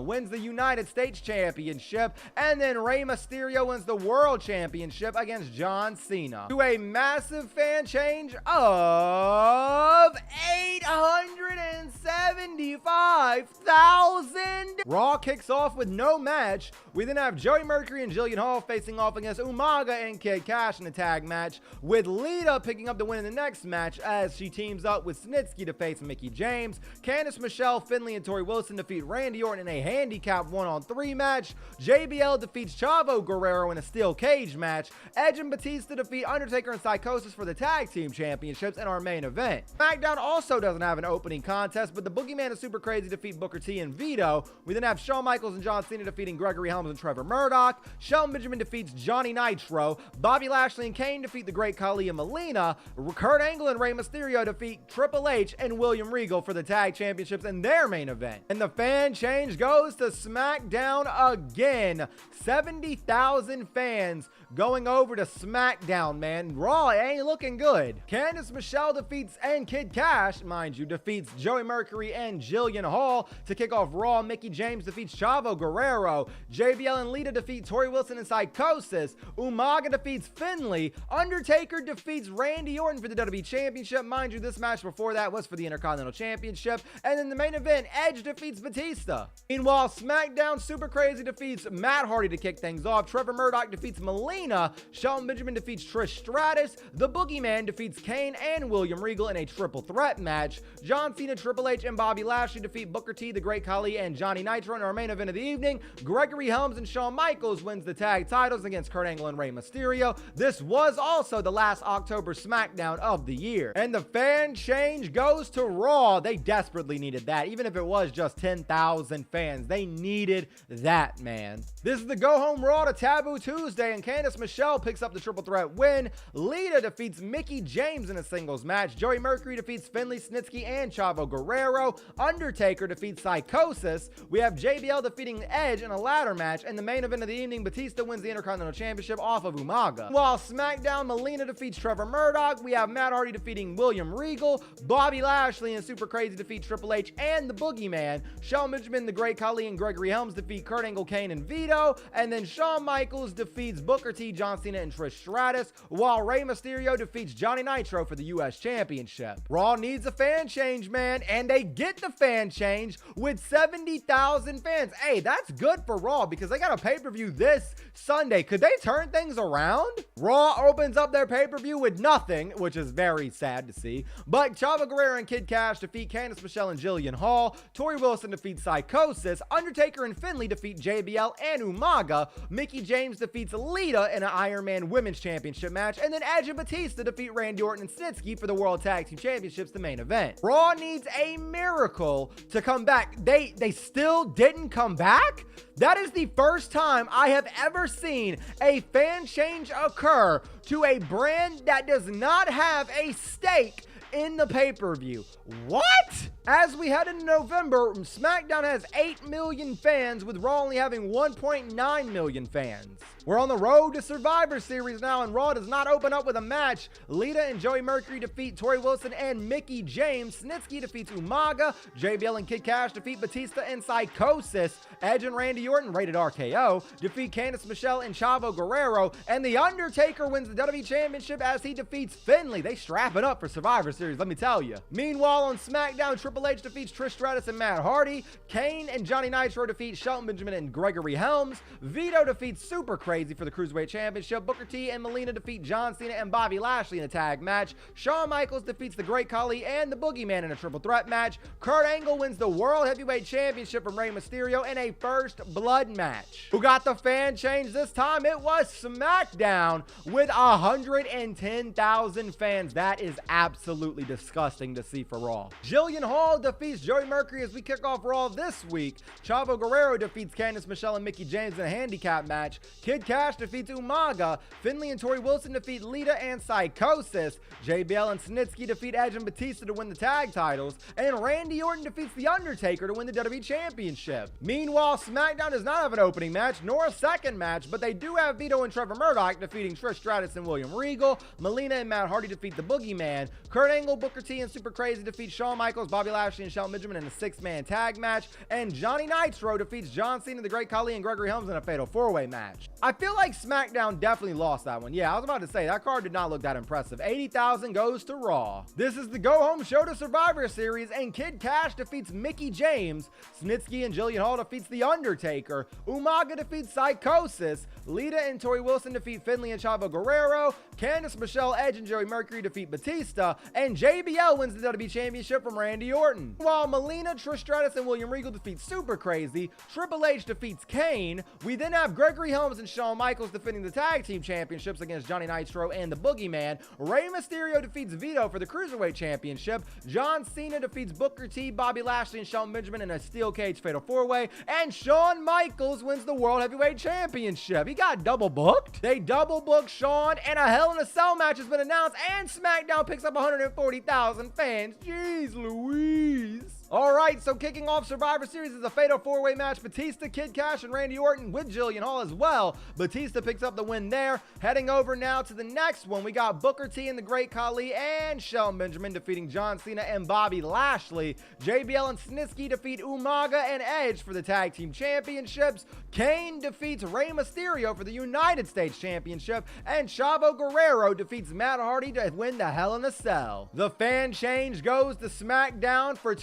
wins the United States Championship. And then Rey Mysterio wins the World Championship against John Cena. To a massive fan change of 875,000. Raw kicks off with no match. We then have Joey Mercury and Jillian Hall facing off against Umaga and Kid Cash in a tag match, with Lita picking up the win in the next match as she teams up with Snitsky to face Mickie James. Candice Michelle, Finlay, and Tori Wilson defeat Randy Orton in a handicap 1-on-3 match. JBL defeats Chavo Guerrero in a steel cage match. Edge and Batista defeat Undertaker and Psychosis for the tag team championships in our main event. SmackDown also doesn't have an opening contest, but the Boogeyman and Super Crazy defeat Booker T and Vito. We then have Shawn Michaels and John Cena defeating Gregory Helms and Trevor Murdoch. Shelton Benjamin defeats Johnny Nitro. Bobby Lashley and Kane defeat the Great Khali and Melina. Kurt Angle and Rey Mysterio defeat Triple H and William Regal for the tag championships in their main event. And the fan change goes to SmackDown again. 70,000 fans going over to SmackDown, man. Raw ain't looking good. Candice Michelle defeats and Kid Cash, mind you, defeats Joey Mercury and Jillian Hall to kick off Raw. Mickie James defeats Chavo Guerrero. JBL and Lita defeat Tori Wilson and Psychosis. Umaga defeats Finlay. Undertaker defeats Randy Orton for the WWE Championship. Mind you, this match before that was for the Intercontinental Championship. And in the main event, Edge defeats Batista. Meanwhile, SmackDown, Super Crazy defeats Matt Hardy to kick things off. Trevor Murdoch defeats Melina. Shelton Benjamin defeats Trish Stratus. The Boogeyman defeats Kane and William Regal in a triple threat match. John Cena, Triple H, and Bobby Lashley defeat Booker T, the Great Khali, and Johnny Nitro in our main event of the evening. Gregory Helms and Shawn Michaels wins the tag titles against Kurt Angle and Rey Mysterio. This was also the last October SmackDown of the year. year. And the fan change goes to Raw. They desperately needed that. Even if it was just 10,000 fans, they needed that, man. This is the Go Home Raw to Taboo Tuesday, and Candice Michelle picks up the triple threat win. Lita defeats Mickie James in a singles match. Joey Mercury defeats Finlay, Snitsky, and Chavo Guerrero. Undertaker defeats Psychosis. We have JBL defeating Edge in a ladder match, and the main event of the evening, Batista wins the Intercontinental Championship off of Umaga. While SmackDown, Melina defeats Trevor Murdoch. We have Matt Hardy defeating William Regal. Bobby Lashley and Super Crazy defeat Triple H and the Boogeyman. Shelton Benjamin, the Great Khali, and Gregory Helms defeat Kurt Angle, Kane, and Vito. And then Shawn Michaels defeats Booker T, John Cena, and Trish Stratus, while Rey Mysterio defeats Johnny Nitro for the US Championship. Raw needs a fan change, man, and they get the fan change with 70,000 fans. Hey, that's good for Raw because they got a pay-per-view this Sunday. Could they turn things around? Raw opens up their pay-per-view with nothing, which is very sad to see. But Chavo Guerrero and Kid Cash defeat Candice Michelle and Jillian Hall. Tori Wilson defeats Psychosis. Undertaker and Finlay defeat JBL and Umaga. Mickie James defeats Lita in an Iron Man Women's Championship match. And then Edge and Batista defeat Randy Orton and Snitsky for the World Tag Team Championships, the main event. Raw needs a miracle to come back. They still didn't come back? That is the first time I have ever seen a fan change occur to a brand that does not have a stake in the pay-per-view. What? As we head into November, SmackDown has 8 million fans, with Raw only having 1.9 million fans. We're on the road to Survivor Series now, and Raw does not open up with a match. Lita and Joey Mercury defeat Tori Wilson and Mickie James. Snitsky defeats Umaga. JBL and Kid Cash defeat Batista and Psychosis. Edge and Randy Orton, rated RKO, defeat Candice Michelle and Chavo Guerrero. And The Undertaker wins the WWE Championship as he defeats Finlay. They strap it up for Survivor Series, let me tell you. Meanwhile, on SmackDown, Triple H defeats Trish Stratus and Matt Hardy. Kane and Johnny Nitro defeat Shelton Benjamin and Gregory Helms. Vito defeats Super Crazy for the Cruiserweight Championship. Booker T and Melina defeat John Cena and Bobby Lashley in a tag match. Shawn Michaels defeats the Great Khali and the Boogeyman in a triple threat match. Kurt Angle wins the World Heavyweight Championship from Rey Mysterio in a first blood match. Who got the fan change this time? It was SmackDown with 110,000 fans. That is absolutely disgusting to see for Raw. Jillian Hall defeats Joey Mercury as we kick off Raw this week. Chavo Guerrero defeats Candice Michelle and Mickie James in a handicap match. Kid Cash defeats Umaga. Finlay and Tori Wilson defeat Lita and Psychosis. JBL and Snitsky defeat Edge and Batista to win the tag titles. And Randy Orton defeats The Undertaker to win the WWE Championship. Meanwhile, SmackDown does not have an opening match nor a second match, but they do have Vito and Trevor Murdoch defeating Trish Stratus and William Regal. Melina and Matt Hardy defeat the Boogeyman. Kurt Angle, Booker T, and Super Crazy defeat Shawn Michaels, Bobby Lashley, and Shelton Benjamin in a 6-man tag match. And Johnny Nitro defeats John Cena, the Great Khali, and Gregory Helms in a fatal 4-way match. I feel like SmackDown definitely lost that one. Yeah, I was about to say, that card did not look that impressive. 80,000 goes to Raw. This is the go-home show to Survivor Series, and Kid Cash defeats Mickie James. Snitsky and Jillian Hall defeats The Undertaker. Umaga defeats Psychosis. Lita and Tori Wilson defeat Finlay and Chavo Guerrero. Candice Michelle, Edge, and Joey Mercury defeat Batista. And JBL wins the WWE Championship from Randy Orton. While Melina, Trish Stratus, and William Regal defeat Super Crazy. Triple H defeats Kane. We then have Gregory Helms and Shawn Michaels defending the Tag Team Championships against Johnny Nitro and the Boogeyman. Rey Mysterio defeats Vito for the Cruiserweight Championship. John Cena defeats Booker T, Bobby Lashley, and Shelton Benjamin in a steel cage fatal 4-way. And Shawn Michaels wins the World Heavyweight Championship. He got double booked. They double booked Shawn, and a Hell in a Cell match has been announced, and SmackDown picks up 140,000 fans. Jeez Louise. All right, so kicking off Survivor Series is a fatal 4-way match. Batista, Kid Cash, and Randy Orton with Jillian Hall as well. Batista picks up the win there. Heading over now to the next one, we got Booker T and the Great Khali and Shelton Benjamin defeating John Cena and Bobby Lashley. JBL and Snitsky defeat Umaga and Edge for the Tag Team Championships. Kane defeats Rey Mysterio for the United States Championship. And Chavo Guerrero defeats Matt Hardy to win the Hell in a Cell. The fan change goes to SmackDown for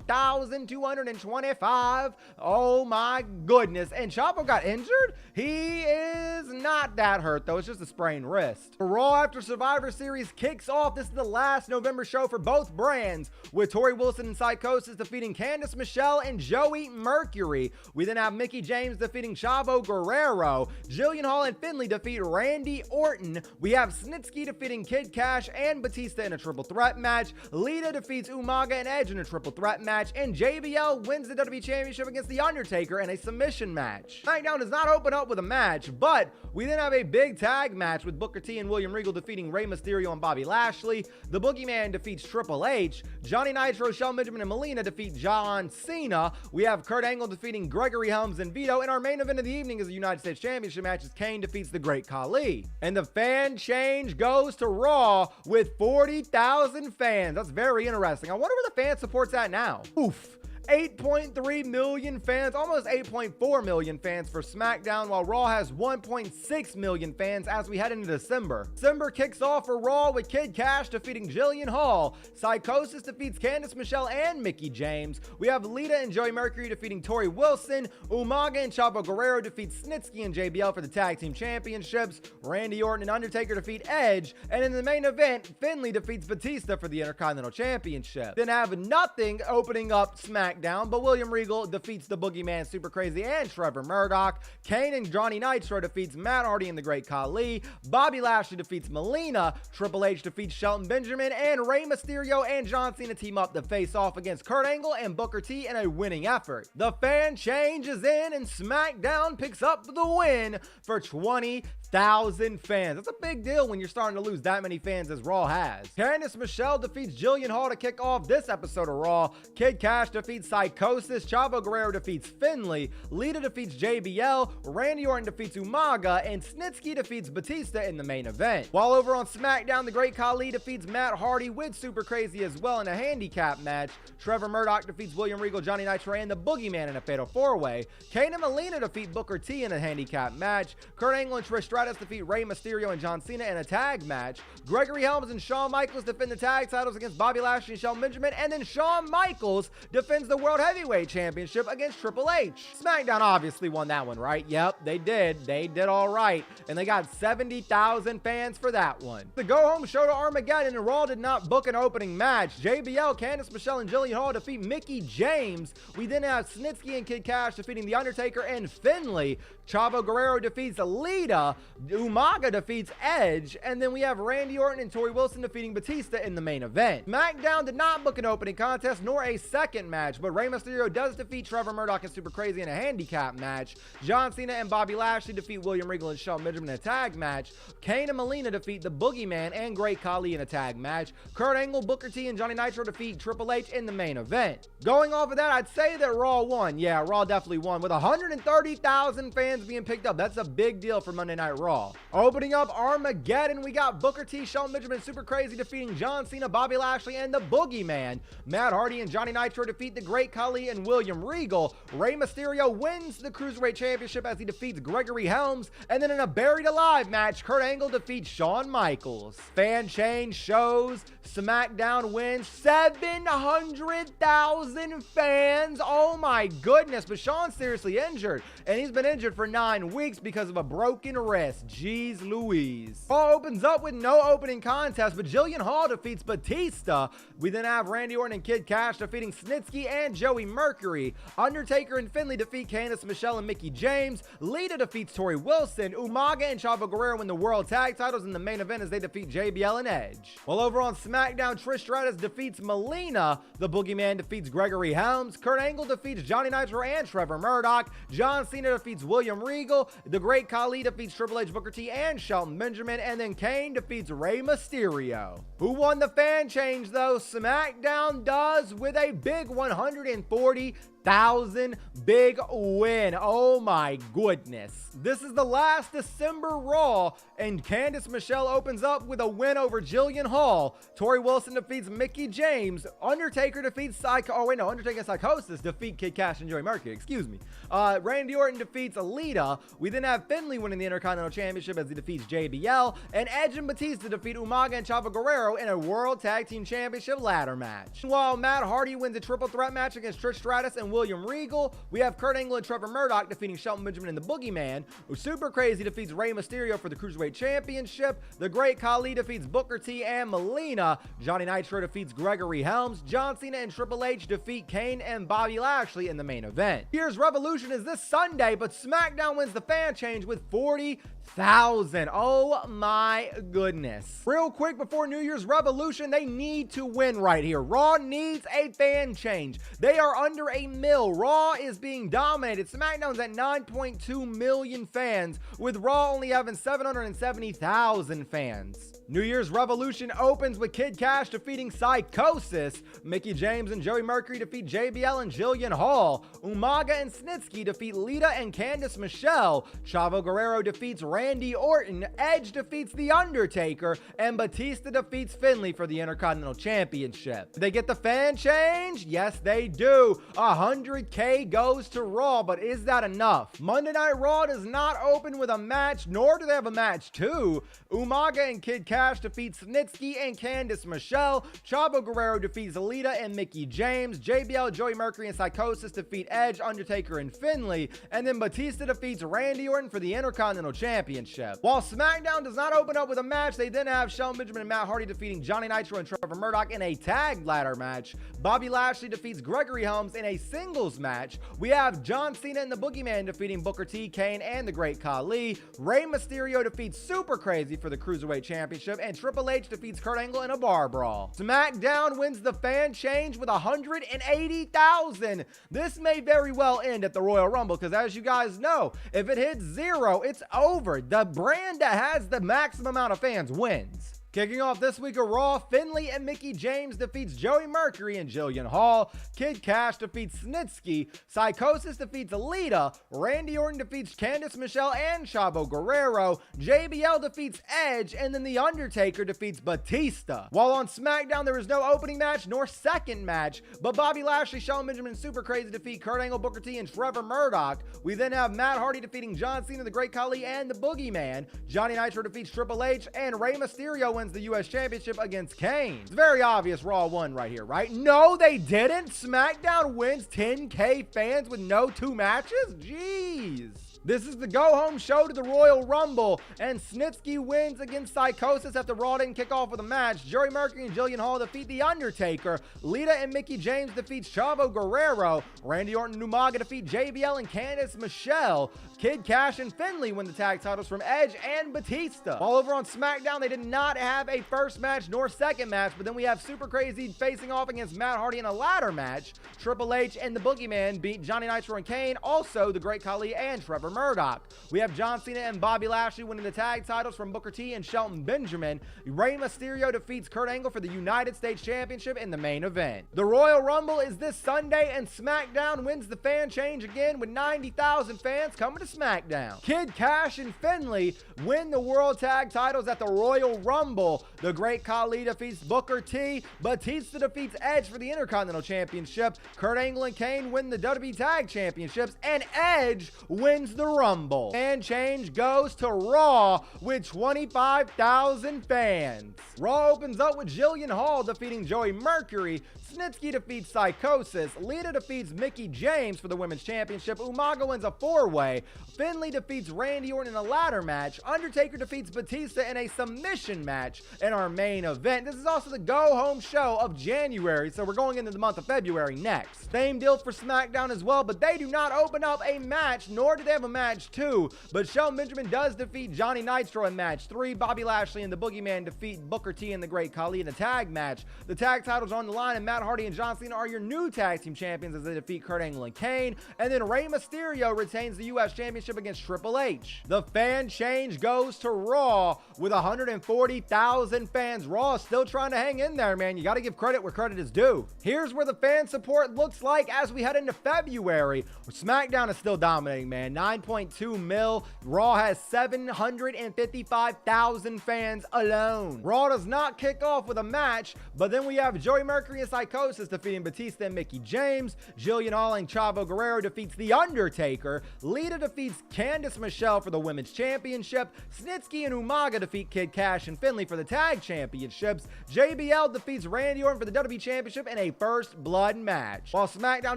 4,225. Oh my goodness. And Chavo got injured? He is not that hurt though. It's just a sprained wrist. The Raw after Survivor Series kicks off. This is the last November show for both brands, with Tori Wilson and Psychosis defeating Candice Michelle and Joey Mercury. We then have Mickie James defeating Chavo Guerrero. Jillian Hall and Finlay defeat Randy Orton. We have Snitsky defeating Kid Cash and Batista in a triple threat match. Lita defeats Umaga and Edge in a triple threat match. And JBL wins the WWE Championship against The Undertaker in a submission match. SmackDown does not open up with a match, but we then have a big tag match with Booker T and William Regal defeating Rey Mysterio and Bobby Lashley. The Boogeyman defeats Triple H. Johnny Nitro, Shelton Benjamin, and Melina defeat John Cena. We have Kurt Angle defeating Gregory Helms and Vito. And our main event of the evening is the United States Championship match as Kane defeats the Great Khali. And the fan change goes to Raw with 40,000 fans. That's very interesting. I wonder where the fan support's at now. Oof. 8.3 million fans, almost 8.4 million fans for SmackDown, while Raw has 1.6 million fans as we head into December. December kicks off for Raw with Kid Cash defeating Jillian Hall. Psychosis defeats Candice Michelle and Mickie James. We have Lita and Joey Mercury defeating Tori Wilson. Umaga and Chavo Guerrero defeat Snitsky and JBL for the Tag Team Championships. Randy Orton and Undertaker defeat Edge. And in the main event, Finlay defeats Batista for the Intercontinental Championship. Then have nothing opening up SmackDown, but William Regal defeats the Boogeyman, Super Crazy, and Trevor Murdoch. Kane and Johnny Nitro defeats Matt Hardy and the Great Khali. Bobby Lashley defeats Melina. Triple H defeats Shelton Benjamin, and Rey Mysterio and John Cena team up to face off against Kurt Angle and Booker T in a winning effort. The fan change is in, and SmackDown picks up the win for 20,000 fans. That's a big deal when you're starting to lose that many fans as Raw has. Candice Michelle defeats Jillian Hall to kick off this episode of Raw. Kid Cash defeats Psychosis. Chavo Guerrero defeats Finlay. Lita defeats JBL. Randy Orton defeats Umaga. And Snitsky defeats Batista in the main event. While over on SmackDown, the Great Khali defeats Matt Hardy with Super Crazy as well in a handicap match. Trevor Murdoch defeats William Regal, Johnny Nitro, and the Boogeyman in a fatal four-way. Kane and Melina defeat Booker T in a handicap match. Kurt Angle and Trish Stratus defeat Rey Mysterio and John Cena in a tag match. Gregory Helms and Shawn Michaels defend the tag titles against Bobby Lashley and Shelton Benjamin. And then Shawn Michaels defends the World Heavyweight Championship against Triple H. SmackDown obviously won that one, right? Yep, they did. They did all right. And they got 70,000 fans for that one. The go-home show to Armageddon, and Raw did not book an opening match. JBL, Candice Michelle, and Jillian Hall defeat Mickie James. We then have Snitsky and Kid Cash defeating The Undertaker and Finlay. Chavo Guerrero defeats Lita. Umaga defeats Edge. And then we have Randy Orton and Tori Wilson defeating Batista in the main event. SmackDown did not book an opening contest nor a second match, but Rey Mysterio does defeat Trevor Murdoch and Super Crazy in a handicap match. John Cena and Bobby Lashley defeat William Regal and Shelton Benjamin in a tag match. Kane and Melina defeat the Boogeyman and Great Khali in a tag match. Kurt Angle, Booker T, and Johnny Nitro defeat Triple H in the main event. Going off of that, I'd say that Raw won. Yeah, Raw definitely won with 130,000 fans being picked up. That's a big deal for Monday Night Raw. Opening up Armageddon, we got Booker T, Shelton Benjamin, Super Crazy defeating John Cena, Bobby Lashley, and the Boogeyman. Matt Hardy and Johnny Nitro defeat the Great Khali and William Regal. Rey Mysterio wins the Cruiserweight Championship as he defeats Gregory Helms. And then in a Buried Alive match, Kurt Angle defeats Shawn Michaels. Fan change shows SmackDown wins 700,000 fans. Oh my goodness, but Shawn's seriously injured, and he's been injured for 9 weeks because of a broken wrist. Jeez Louise. Raw opens up with no opening contest, but Jillian Hall defeats Batista. We then have Randy Orton and Kid Cash defeating Snitsky and Joey Mercury. Undertaker and Finlay defeat Candice Michelle and Mickie James. Lita defeats Tori Wilson. Umaga and Chavo Guerrero win the World Tag Titles in the main event as they defeat JBL and Edge. While over on SmackDown, Trish Stratus defeats Melina. The Boogeyman defeats Gregory Helms. Kurt Angle defeats Johnny Nitro and Trevor Murdoch. John Cena defeats William Regal. The Great Khali defeats Triple H, Booker T, and Shelton Benjamin. And then Kane defeats Rey Mysterio. Who won the fan change though? SmackDown does with a big 140,000 100,000 big win. Oh my goodness. This is the last December Raw, and Candice Michelle opens up with a win over Jillian Hall. Tori Wilson defeats Mickie James. Undertaker defeats Undertaker and Psychosis defeat Kid Cash and Joey Mercury. Excuse me. Randy Orton defeats Alita. We then have Finlay winning the Intercontinental Championship as he defeats JBL, and Edge and Batista defeat Umaga and Chavo Guerrero in a World Tag Team Championship ladder match. While Matt Hardy wins a triple threat match against Trish Stratus and William Regal, we have Kurt Angle and Trevor Murdoch defeating Shelton Benjamin and the Boogeyman. Super Crazy defeats Rey Mysterio for the Cruiserweight Championship. The Great Khali defeats Booker T and Melina. Johnny Nitro defeats Gregory Helms. John Cena and Triple H defeat Kane and Bobby Lashley in the main event. Here's Revolution is this Sunday, but SmackDown wins the fan change with 40,000. Oh my goodness. Real quick before New Year's Revolution, they need to win right here. Raw needs a fan change. They are under a mil. Raw is being dominated. SmackDown's at 9.2 million fans, with Raw only having 770,000 fans. New Year's Revolution opens with Kid Cash defeating Psychosis. Mickie James and Joey Mercury defeat JBL and Jillian Hall. Umaga and Snitsky defeat Lita and Candice Michelle. Chavo Guerrero defeats Randy Orton. Edge defeats The Undertaker. And Batista defeats Finlay for the Intercontinental Championship. Did they get the fan change? Yes, they do. 100K goes to Raw, but is that enough? Monday Night Raw does not open with a match, nor do they have a match too. Umaga and Kid Cash defeats Snitsky and Candice Michelle. Chavo Guerrero defeats Alita and Mickie James. JBL, Joey Mercury, and Psychosis defeat Edge, Undertaker, and Finlay. And then Batista defeats Randy Orton for the Intercontinental Championship. While SmackDown does not open up with a match, they then have Shelton Benjamin and Matt Hardy defeating Johnny Nitro and Trevor Murdoch in a tag ladder match. Bobby Lashley defeats Gregory Helms in a singles match. We have John Cena and the Boogeyman defeating Booker T, Kane, and the Great Khali. Rey Mysterio defeats Super Crazy for the Cruiserweight Championship, and Triple H defeats Kurt Angle in a bar brawl. SmackDown wins the fan change with 180,000. This may very well end at the Royal Rumble, because as you guys know, if it hits 0, it's over. The brand that has the maximum amount of fans wins. Kicking off this week of Raw, Finlay and Mickie James defeats Joey Mercury and Jillian Hall. Kid Cash defeats Snitsky. Psychosis defeats Alita. Randy Orton defeats Candice Michelle and Chavo Guerrero. JBL defeats Edge, and then The Undertaker defeats Batista. While on SmackDown, there is no opening match nor second match, but Bobby Lashley, Shelton Benjamin, and Super Crazy defeat Kurt Angle, Booker T, and Trevor Murdoch. We then have Matt Hardy defeating John Cena, the Great Khali, and the Boogeyman. Johnny Nitro defeats Triple H, and Rey Mysterio wins the U.S. Championship against Kane. It's very obvious Raw won right here, right? No, they didn't. SmackDown wins 10K fans with no 2 matches? Jeez. This is the go-home show to the Royal Rumble, and Snitsky wins against Psychosis after Raw didn't kick off with a match. Joey Mercury and Jillian Hall defeat The Undertaker. Lita and Mickie James defeats Chavo Guerrero. Randy Orton and Umaga defeat JBL and Candice Michelle. Kid Cash and Finlay win the tag titles from Edge and Batista. While over on SmackDown, they did not have a first match nor second match, but then we have Super Crazy facing off against Matt Hardy in a ladder match. Triple H and the Boogeyman beat Johnny Nitro and Kane, also the Great Khali and Trevor Murdoch. We have John Cena and Bobby Lashley winning the tag titles from Booker T and Shelton Benjamin. Rey Mysterio defeats Kurt Angle for the United States Championship in the main event. The Royal Rumble is this Sunday, and SmackDown wins the fan change again with 90,000 fans coming to SmackDown. Kid Cash and Finlay win the World Tag titles at the Royal Rumble. The Great Khali defeats Booker T. Batista defeats Edge for the Intercontinental Championship. Kurt Angle and Kane win the WWE Tag Championships, and Edge wins the Rumble. Fan change goes to Raw with 25,000 fans. Raw opens up with Jillian Hall defeating Joey Mercury. Snitsky defeats Psychosis. Lita defeats Mickie James for the Women's Championship. Umaga wins a 4-way. Finlay defeats Randy Orton in a ladder match. Undertaker defeats Batista in a submission match in our main event. This is also the go-home show of January, so we're going into the month of February next. Same deal for SmackDown as well, but they do not open up a match, nor do they have a match 2, but Shelton Benjamin does defeat Johnny Nitro in match 3. Bobby Lashley and the Boogeyman defeat Booker T and the Great Khali in a tag match. The tag titles are on the line, and Matt Hardy and John Cena are your new tag team champions as they defeat Kurt Angle and Kane. And then Rey Mysterio retains the US Championship against Triple H. The fan change goes to Raw with 140,000 fans. Raw is still trying to hang in there, man. You got to give credit where credit is due. Here's where the fan support looks like as we head into February. SmackDown is still dominating, man. 9.2 mil. Raw has 755,000 fans alone. Raw does not kick off with a match, but then we have Joey Mercury and Psychosis defeating Batista and Mickie James. Jillian Hall and Chavo Guerrero defeats The Undertaker. Lita defeats Candice Michelle for the Women's Championship. Snitsky and Umaga defeat Kid Cash and Finlay for the Tag Championships. JBL defeats Randy Orton for the WWE Championship in a first blood match. While SmackDown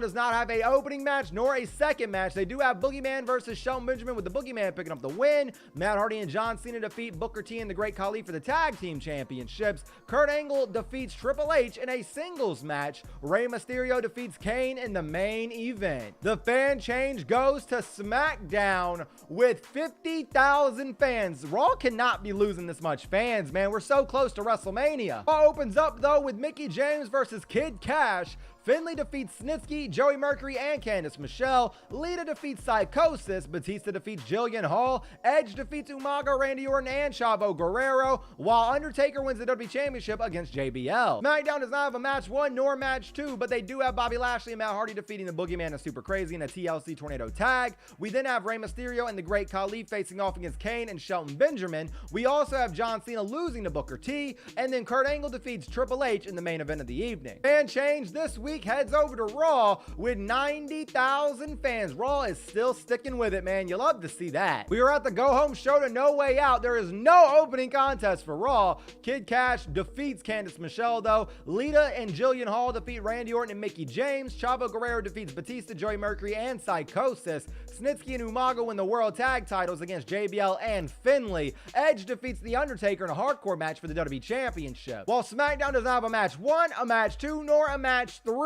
does not have a opening match nor a second match, they do have Boogeyman versus Shelton Benjamin, with the Boogeyman picking up the win. Matt Hardy and John Cena defeat Booker T and the Great Khali for the Tag Team Championships. Kurt Angle defeats Triple H in a singles match. Rey Mysterio defeats Kane in the main event. The fan change goes to SmackDown with 50,000 fans. Raw cannot be losing this much fans, man. We're so close to WrestleMania. Raw opens up though with Mickie James versus Kid Cash. Finlay defeats Snitsky, Joey Mercury, and Candice Michelle. Lita defeats Psychosis. Batista defeats Jillian Hall. Edge defeats Umaga, Randy Orton, and Chavo Guerrero, while Undertaker wins the WWE Championship against JBL. SmackDown does not have a match 1 nor match 2, but they do have Bobby Lashley and Matt Hardy defeating the Boogeyman and Super Crazy in a TLC Tornado tag. We then have Rey Mysterio and the Great Khali facing off against Kane and Shelton Benjamin. We also have John Cena losing to Booker T, and then Kurt Angle defeats Triple H in the main event of the evening. Fan change this week heads over to Raw with 90,000 fans. Raw is still sticking with it, man. You love to see that. We are at the go-home show to No Way Out. There is no opening contest for Raw. Kid Cash defeats Candice Michelle, though. Lita and Jillian Hall defeat Randy Orton and Mickie James. Chavo Guerrero defeats Batista, Joey Mercury, and Psychosis. Snitsky and Umaga win the World Tag titles against JBL and Finlay. Edge defeats The Undertaker in a hardcore match for the WWE Championship. While SmackDown does not have a match 1, a match 2, nor a match 3,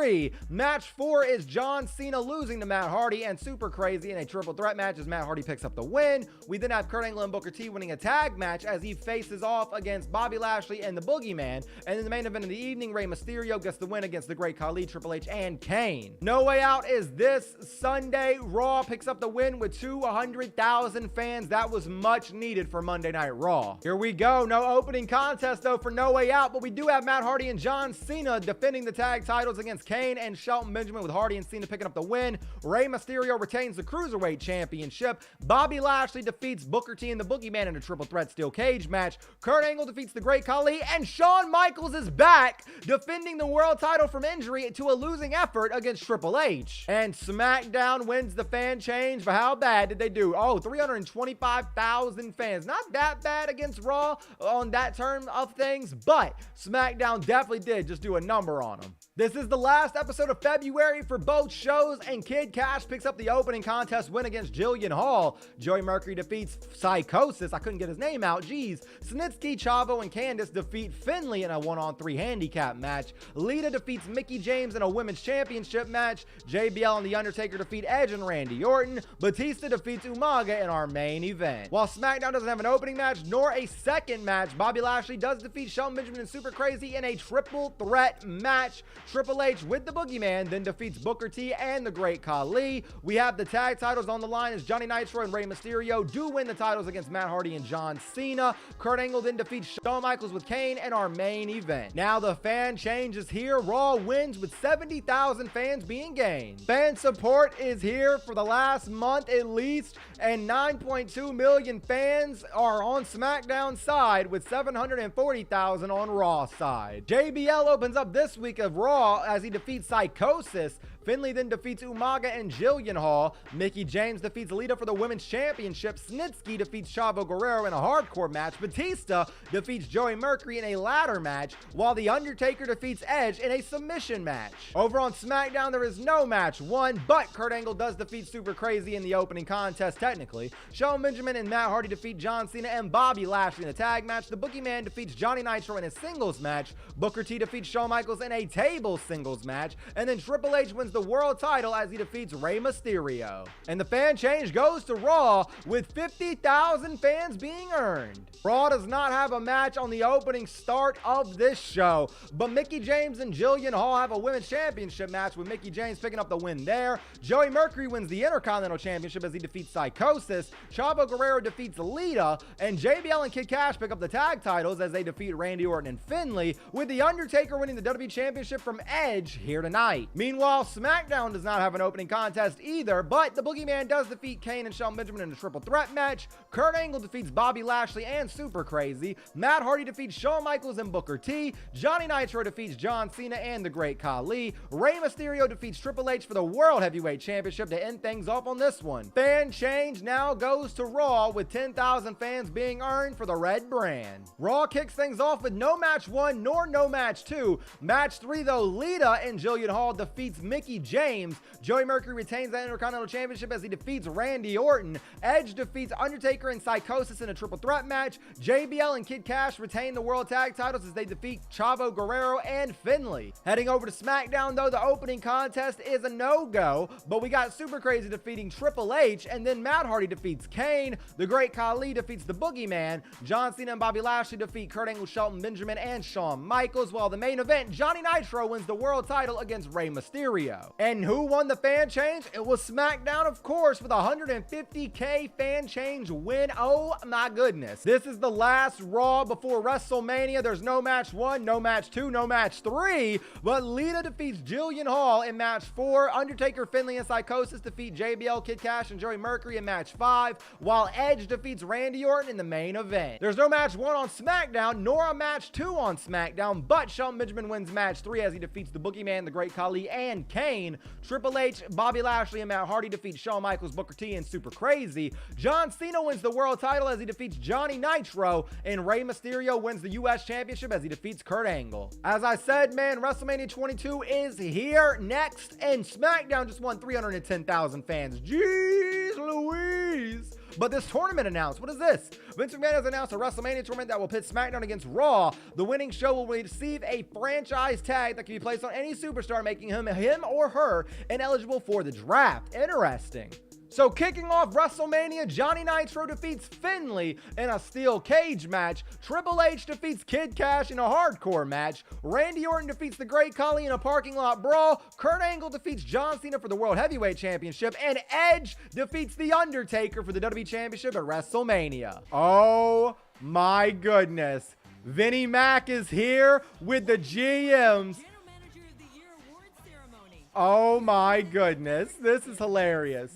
match 4 is John Cena losing to Matt Hardy and Super Crazy in a triple threat match as Matt Hardy picks up the win. We then have Kurt Angle and Booker T winning a tag match as he faces off against Bobby Lashley and the Boogeyman. And in the main event of the evening, Rey Mysterio gets the win against the Great Khali, Triple H, and Kane. No Way Out is this Sunday. Raw picks up the win with 200,000 fans. That was much needed for Monday Night Raw. Here we go. No opening contest though for No Way Out, but we do have Matt Hardy and John Cena defending the tag titles against Kane and Shelton Benjamin, with Hardy and Cena picking up the win. Rey Mysterio retains the Cruiserweight Championship. Bobby Lashley defeats Booker T and the Boogeyman in a triple threat steel cage match. Kurt Angle defeats the Great Khali, and Shawn Michaels is back defending the world title from injury to a losing effort against Triple H. And SmackDown wins the fan change, but how bad did they do? Oh, 325,000 fans. Not that bad against Raw on that term of things, but SmackDown definitely did just do a number on them. This is the last episode of February for both shows, and Kid Cash picks up the opening contest win against Jillian Hall. Joey Mercury defeats Psychosis. I couldn't get his name out. Jeez. Snitsky, Chavo, and Candice defeat Finlay in a 1-on-3 handicap match. Lita defeats Mickie James in a Women's Championship match. JBL and The Undertaker defeat Edge and Randy Orton. Batista defeats Umaga in our main event. While SmackDown doesn't have an opening match nor a second match, Bobby Lashley does defeat Shelton Benjamin and Super Crazy in a triple threat match. Triple H with the Boogeyman then defeats Booker T and the Great Khali. We have the tag titles on the line as Johnny Nitro and Rey Mysterio do win the titles against Matt Hardy and John Cena. Kurt Angle then defeats Shawn Michaels with Kane in our main event. Now the fan change is here. Raw wins with 70,000 fans being gained. Fan support is here for the last month at least, and 9.2 million fans are on SmackDown's side with 740,000 on Raw's side. JBL opens up this week of Raw as he defeats Psychosis. Finlay then defeats Umaga and Jillian Hall. Mickie James defeats Lita for the Women's Championship. Snitsky defeats Chavo Guerrero in a hardcore match. Batista defeats Joey Mercury in a ladder match, while The Undertaker defeats Edge in a submission match. Over on SmackDown, there is no match 1, but Kurt Angle does defeat Super Crazy in the opening contest technically. Shelton Benjamin and Matt Hardy defeat John Cena and Bobby Lashley in a tag match. The Boogeyman defeats Johnny Nitro in a singles match. Booker T defeats Shawn Michaels in a table singles match. And then Triple H wins the the world title as he defeats Rey Mysterio. And the fan change goes to Raw with 50,000 fans being earned. Raw does not have a match on the opening start of this show, but Mickie James and Jillian Hall have a women's championship match with Mickie James picking up the win there. Joey Mercury wins the Intercontinental Championship as he defeats Psychosis. Chavo Guerrero defeats Lita, and JBL and Kid Cash pick up the tag titles as they defeat Randy Orton and Finlay, with The Undertaker winning the WWE Championship from Edge here tonight. Meanwhile, SmackDown does not have an opening contest either, but the Boogeyman does defeat Kane and Shelton Benjamin in a triple threat match. Kurt Angle defeats Bobby Lashley and Super Crazy. Matt Hardy defeats Shawn Michaels and Booker T. Johnny Nitro defeats John Cena and the Great Khali. Rey Mysterio defeats Triple H for the World Heavyweight Championship to end things off on this one. Fan change now goes to Raw with 10,000 fans being earned for the red brand. Raw kicks things off with no match 1 nor no match 2. Match 3 though, Lita and Jillian Hall defeats Mickie James. Joey Mercury retains the Intercontinental Championship as he defeats Randy Orton. Edge defeats Undertaker and Psychosis in a triple threat match. JBL and Kid Cash retain the World Tag Titles as they defeat Chavo Guerrero and Finlay. Heading over to SmackDown though, the opening contest is a no-go, but we got Super Crazy defeating Triple H, and then Matt Hardy defeats Kane. The Great Khali defeats the Boogeyman. John Cena and Bobby Lashley defeat Kurt Angle, Shelton Benjamin, and Shawn Michaels, while the main event, Johnny Nitro wins the world title against Rey Mysterio. And who won the fan change? It was SmackDown, of course, with a 150K fan change win. Oh my goodness. This is the last Raw before WrestleMania. There's no match 1, no match 2, no match 3, but Lita defeats Jillian Hall in match 4. Undertaker, Finlay, and Psychosis defeat JBL, Kid Cash, and Joey Mercury in match 5, while Edge defeats Randy Orton in the main event. There's no match 1 on SmackDown, nor a match 2 on SmackDown, but Shelton Benjamin wins match 3 as he defeats the Boogeyman, the Great Khali, and Kane. Triple H, Bobby Lashley, and Matt Hardy defeat Shawn Michaels, Booker T, and Super Crazy. John Cena wins the world title as he defeats Johnny Nitro, and Rey Mysterio wins the US Championship as he defeats Kurt Angle. As I said, man, WrestleMania 22 is here next, and SmackDown just won 310,000 fans. Jeez Louise. But this tournament announced, what is this? Vince McMahon has announced a WrestleMania tournament that will pit SmackDown against Raw. The winning show will receive a franchise tag that can be placed on any superstar, making him or her ineligible for the draft. Interesting. So kicking off WrestleMania, Johnny Nitro defeats Finlay in a steel cage match. Triple H defeats Kid Cash in a hardcore match. Randy Orton defeats the Great Khali in a parking lot brawl. Kurt Angle defeats John Cena for the World Heavyweight Championship. And Edge defeats The Undertaker for the WWE Championship at WrestleMania. Oh my goodness. Vinnie Mac is here with the GMs.
General Manager of the Year award ceremony.
Oh my goodness. This is hilarious.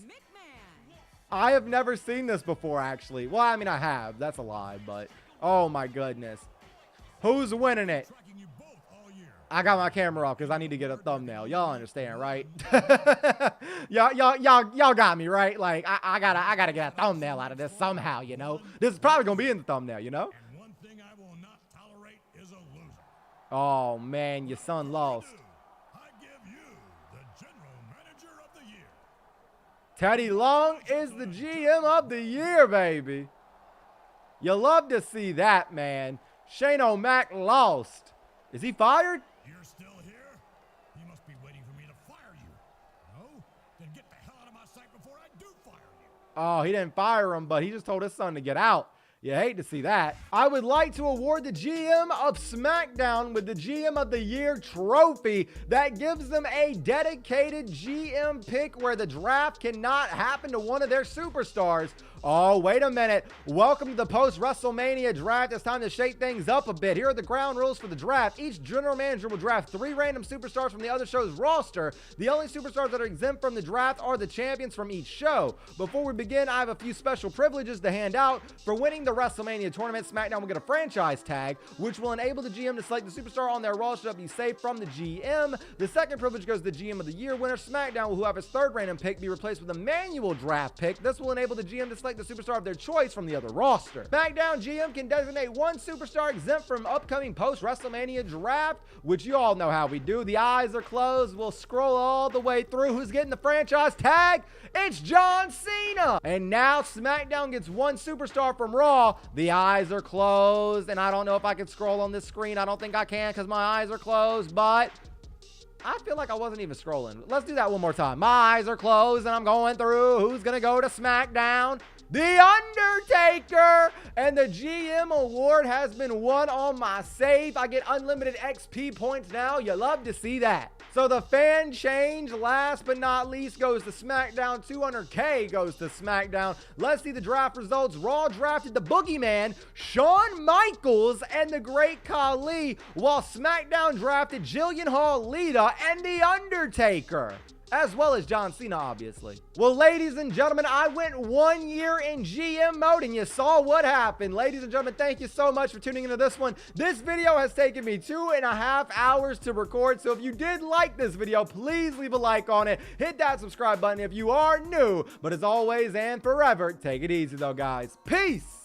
I have never seen this before, actually. Well, I mean, I have. That's a lie, but oh my goodness. Who's winning it? I got my camera off because I need to get a thumbnail. Y'all understand, right? y'all got me, right? Like, I gotta get a thumbnail out of this somehow, you know? This is probably gonna be in the thumbnail, you know?
And one thing I will not tolerate is a loser.
Oh man, your son lost.
I give you the General Manager of the Year.
Teddy Long is the GM of the year, baby. You love to see that, man. Shane O'Mac lost. Is he fired?
You're still here? You must be waiting for me to fire you. No? Then get the hell out of my sight before I do fire you.
Oh, he didn't fire him, but he just told his son to get out. You hate to see that. I would like to award the GM of SmackDown with the GM of the Year trophy that gives them a dedicated GM pick where the draft cannot happen to one of their superstars. Oh, wait a minute. Welcome to the post-WrestleMania draft. It's time to shake things up a bit. Here are the ground rules for the draft. Each general manager will draft 3 random superstars from the other show's roster. The only superstars that are exempt from the draft are the champions from each show. Before we begin, I have a few special privileges to hand out. For winning the WrestleMania tournament, SmackDown will get a franchise tag, which will enable the GM to select the superstar on their roster to be safe from the GM. The second privilege goes to the GM of the Year winner. SmackDown will have his 3rd random pick be replaced with a manual draft pick. This will enable the GM to select the superstar of their choice from the other roster. SmackDown GM can designate 1 superstar exempt from upcoming post-WrestleMania draft, which you all know how we do. The eyes are closed. We'll scroll all the way through. Who's getting the franchise tag? It's John Cena. And now SmackDown gets 1 superstar from Raw. The eyes are closed, and I don't know if I can scroll on this screen. I don't think I can because my eyes are closed, but I feel like I wasn't even scrolling. Let's do that one more time. My eyes are closed and I'm going through who's going to go to SmackDown. The Undertaker, and the GM award has been won on my save. I get unlimited XP points now. You love to see that. So the fan change, last but not least, goes to SmackDown. 200K goes to SmackDown. Let's see the draft results. Raw drafted the Boogeyman, Shawn Michaels, and the Great Khali, while SmackDown drafted Jillian Hall, Lita, and the Undertaker, as well as John Cena, obviously. Well, ladies and gentlemen, I went 1 year in GM mode, and you saw what happened. Ladies and gentlemen, thank you so much for tuning into this one. This video has taken me 2.5 hours to record, so if you did like this video, please leave a like on it. Hit that subscribe button if you are new. But as always and forever, take it easy, though, guys. Peace!